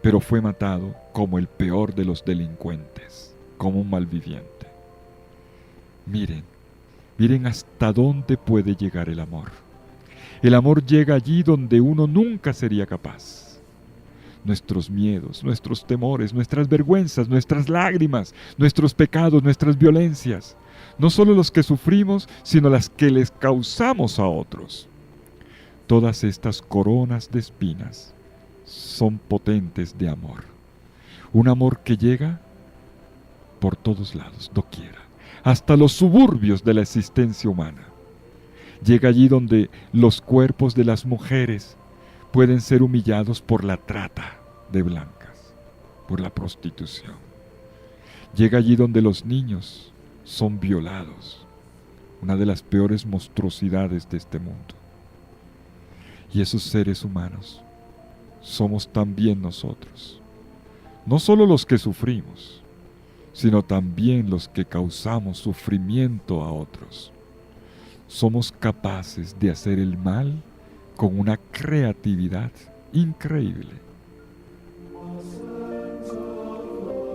pero fue matado como el peor de los delincuentes, como un malviviente. Miren hasta dónde puede llegar el amor. El amor llega allí donde uno nunca sería capaz. Nuestros miedos, nuestros temores, nuestras vergüenzas, nuestras lágrimas, nuestros pecados, nuestras violencias, no solo los que sufrimos, sino las que les causamos a otros. Todas estas coronas de espinas son potentes de amor. Un amor que llega por todos lados, doquiera, hasta los suburbios de la existencia humana. Llega allí donde los cuerpos de las mujeres pueden ser humillados por la trata de blancas, por la prostitución. Llega allí donde los niños son violados, una de las peores monstruosidades de este mundo. Y esos seres humanos somos también nosotros, no solo los que sufrimos, sino también los que causamos sufrimiento a otros. Somos capaces de hacer el mal con una creatividad increíble.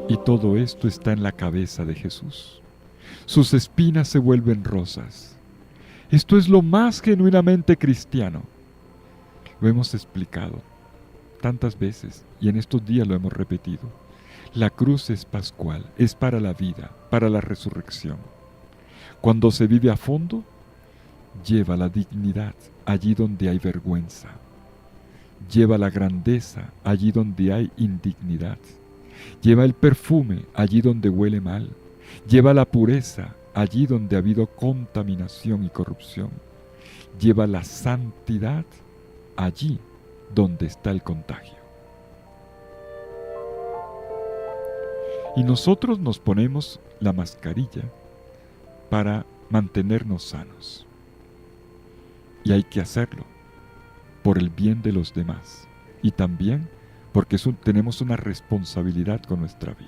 Y todo esto está en la cabeza de Jesús. Sus espinas se vuelven rosas. Esto es lo más genuinamente cristiano. Lo hemos explicado tantas veces y en estos días lo hemos repetido. La cruz es pascual, es para la vida, para la resurrección. Cuando se vive a fondo, lleva la dignidad allí donde hay vergüenza. Lleva la grandeza allí donde hay indignidad. Lleva el perfume allí donde huele mal. Lleva la pureza allí donde ha habido contaminación y corrupción. Lleva la santidad allí donde está el contagio. Y nosotros nos ponemos la mascarilla para mantenernos sanos. Y hay que hacerlo por el bien de los demás y también porque tenemos una responsabilidad con nuestra vida.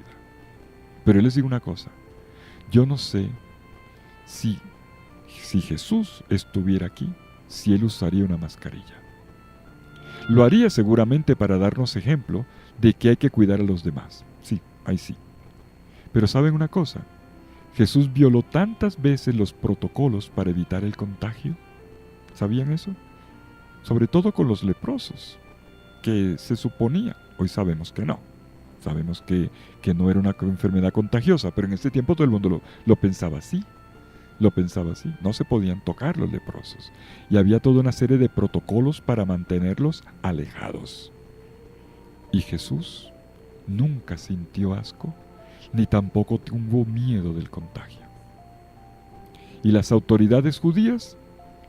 Pero les digo una cosa, yo no sé si Jesús estuviera aquí, si Él usaría una mascarilla. Lo haría seguramente para darnos ejemplo de que hay que cuidar a los demás. Sí, ahí sí. Pero ¿saben una cosa? Jesús violó tantas veces los protocolos para evitar el contagio. ¿Sabían eso? Sobre todo con los leprosos, que se suponía, hoy sabemos que no. Sabemos que no era una enfermedad contagiosa, pero en ese tiempo todo el mundo lo pensaba así. Lo pensaba así. No se podían tocar los leprosos. Y había toda una serie de protocolos para mantenerlos alejados. Y Jesús nunca sintió asco, ni tampoco tuvo miedo del contagio. Y las autoridades judías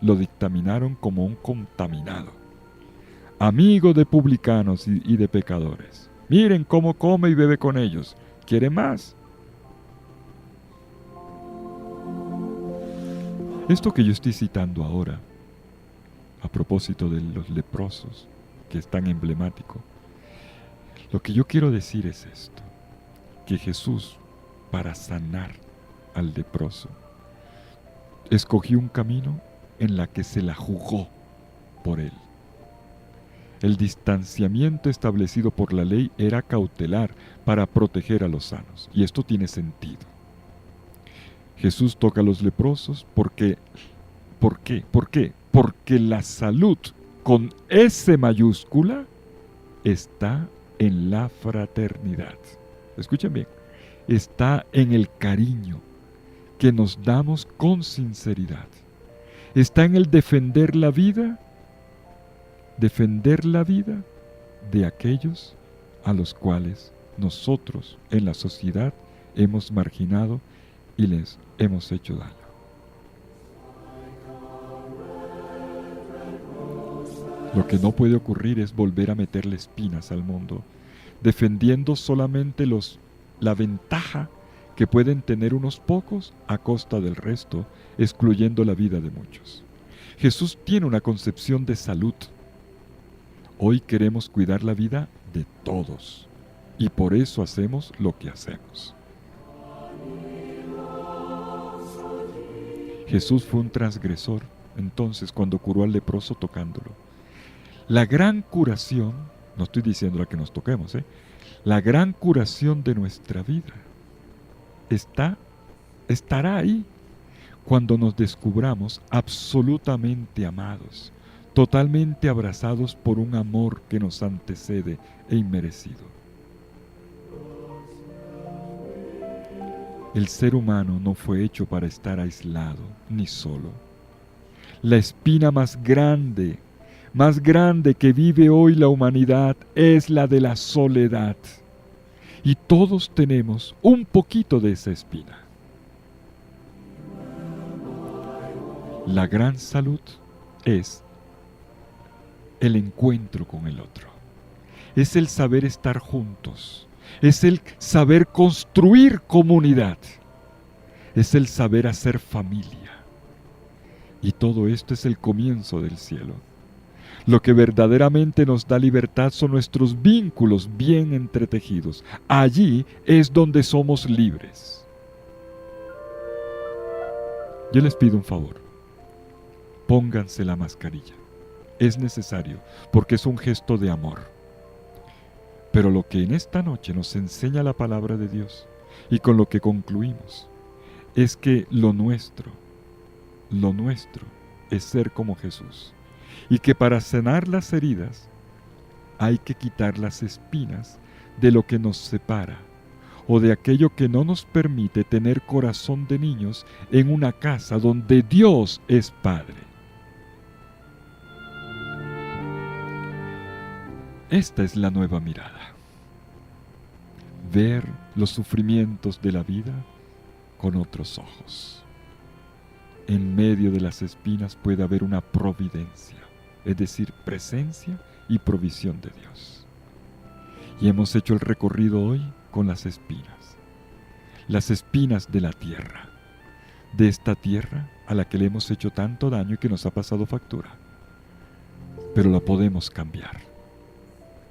lo dictaminaron como un contaminado, amigo de publicanos y de pecadores. Miren cómo come y bebe con ellos. ¿Quiere más? Esto que yo estoy citando ahora, a propósito de los leprosos, que es tan emblemático, lo que yo quiero decir es esto, que Jesús, para sanar al leproso, escogió un camino en la que se la jugó por él. El distanciamiento establecido por la ley era cautelar para proteger a los sanos, y esto tiene sentido. Jesús toca a los leprosos ¿por qué? Porque la salud con S mayúscula está en la fraternidad. Escuchen bien, está en el cariño que nos damos con sinceridad. Está en el defender la vida de aquellos a los cuales nosotros en la sociedad hemos marginado y les hemos hecho daño. Lo que no puede ocurrir es volver a meterle espinas al mundo, defendiendo solamente la ventaja que pueden tener unos pocos a costa del resto, excluyendo la vida de muchos. Jesús tiene una concepción de salud. Hoy queremos cuidar la vida de todos, y por eso hacemos lo que hacemos. Jesús fue un transgresor, entonces, cuando curó al leproso tocándolo. La gran curación, no estoy diciendo la que nos toquemos, la gran curación de nuestra vida estará ahí cuando nos descubramos absolutamente amados, totalmente abrazados por un amor que nos antecede e inmerecido. El ser humano no fue hecho para estar aislado ni solo. La espina más grande que vive hoy la humanidad es la de la soledad. Y todos tenemos un poquito de esa espina. La gran salud es el encuentro con el otro. Es el saber estar juntos. Es el saber construir comunidad. Es el saber hacer familia. Y todo esto es el comienzo del cielo. Lo que verdaderamente nos da libertad son nuestros vínculos bien entretejidos. Allí es donde somos libres. Yo les pido un favor. Pónganse la mascarilla. Es necesario, porque es un gesto de amor. Pero lo que en esta noche nos enseña la palabra de Dios, y con lo que concluimos, es que lo nuestro es ser como Jesús. Y que para sanar las heridas hay que quitar las espinas de lo que nos separa o de aquello que no nos permite tener corazón de niños en una casa donde Dios es Padre. Esta es la nueva mirada. Ver los sufrimientos de la vida con otros ojos. En medio de las espinas puede haber una providencia, es decir, presencia y provisión de Dios. Y hemos hecho el recorrido hoy con las espinas de la tierra, de esta tierra a la que le hemos hecho tanto daño y que nos ha pasado factura. Pero la podemos cambiar,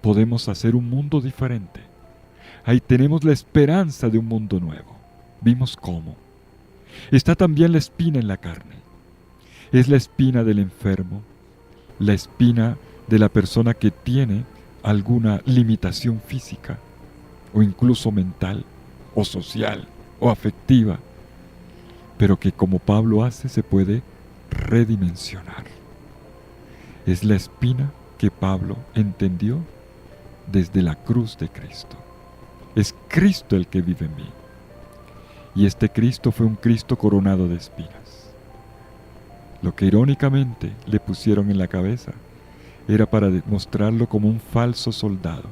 podemos hacer un mundo diferente. Ahí tenemos la esperanza de un mundo nuevo. Vimos cómo. Está también la espina en la carne. Es la espina del enfermo, la espina de la persona que tiene alguna limitación física, o incluso mental, o social, o afectiva, pero que como Pablo hace se puede redimensionar. Es la espina que Pablo entendió desde la cruz de Cristo. Es Cristo el que vive en mí. Y este Cristo fue un Cristo coronado de espinas. Lo que irónicamente le pusieron en la cabeza era para mostrarlo como un falso soldado.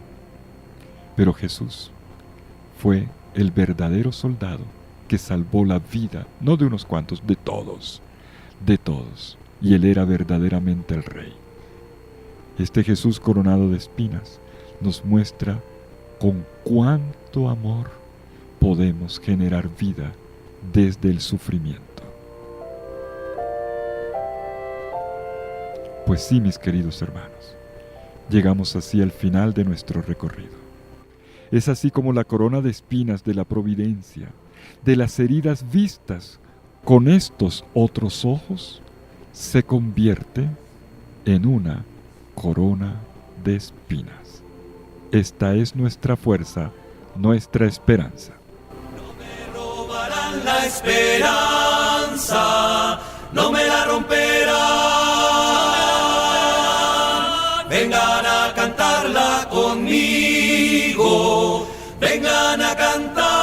Pero Jesús fue el verdadero soldado que salvó la vida, no de unos cuantos, de todos, y Él era verdaderamente el Rey. Este Jesús coronado de espinas nos muestra con cuánto amor podemos generar vida desde el sufrimiento. Pues sí, mis queridos hermanos, llegamos así al final de nuestro recorrido. Es así como la corona de espinas de la providencia, de las heridas vistas con estos otros ojos, se convierte en una corona de espinas. Esta es nuestra fuerza, nuestra esperanza. No me robarán la esperanza, no me la romperán. Vengan a cantarla conmigo, vengan a cantar.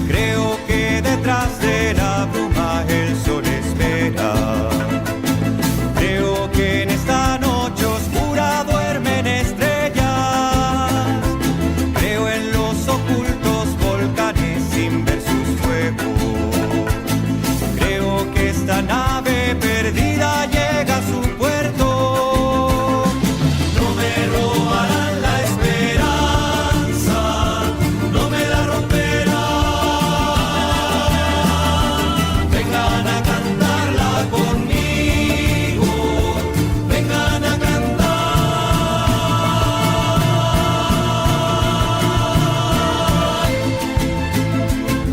Creo que detrás de la bruma el sol espera. Creo que en esta noche oscura duermen estrellas. Creo en los ocultos volcanes sin ver sus fuegos. Creo que esta nave perdida llega a su puerto. No me robarán la esperanza, no me la romperán. Vengan a cantarla conmigo, vengan a cantar.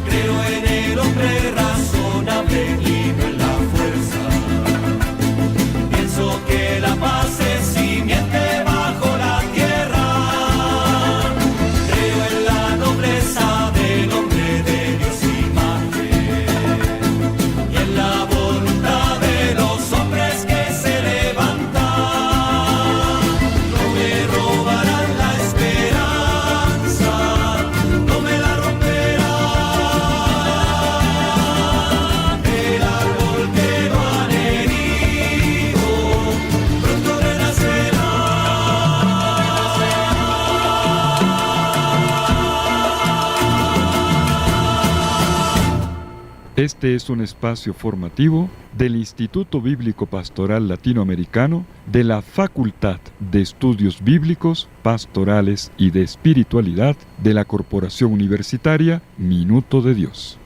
Creo en el hombre razonable y no en la fuerza. Pienso que la paz es simiente bajo la tierra. Creo en la nobleza del hombre de Dios imagen y en la voluntad de los hombres que se levantan. No me robarán la esperanza, no me la romperán. El árbol que lo han herido pronto renacerá. Este es un espacio formativo del Instituto Bíblico Pastoral Latinoamericano de la Facultad de Estudios Bíblicos, Pastorales y de Espiritualidad de la Corporación Universitaria Minuto de Dios.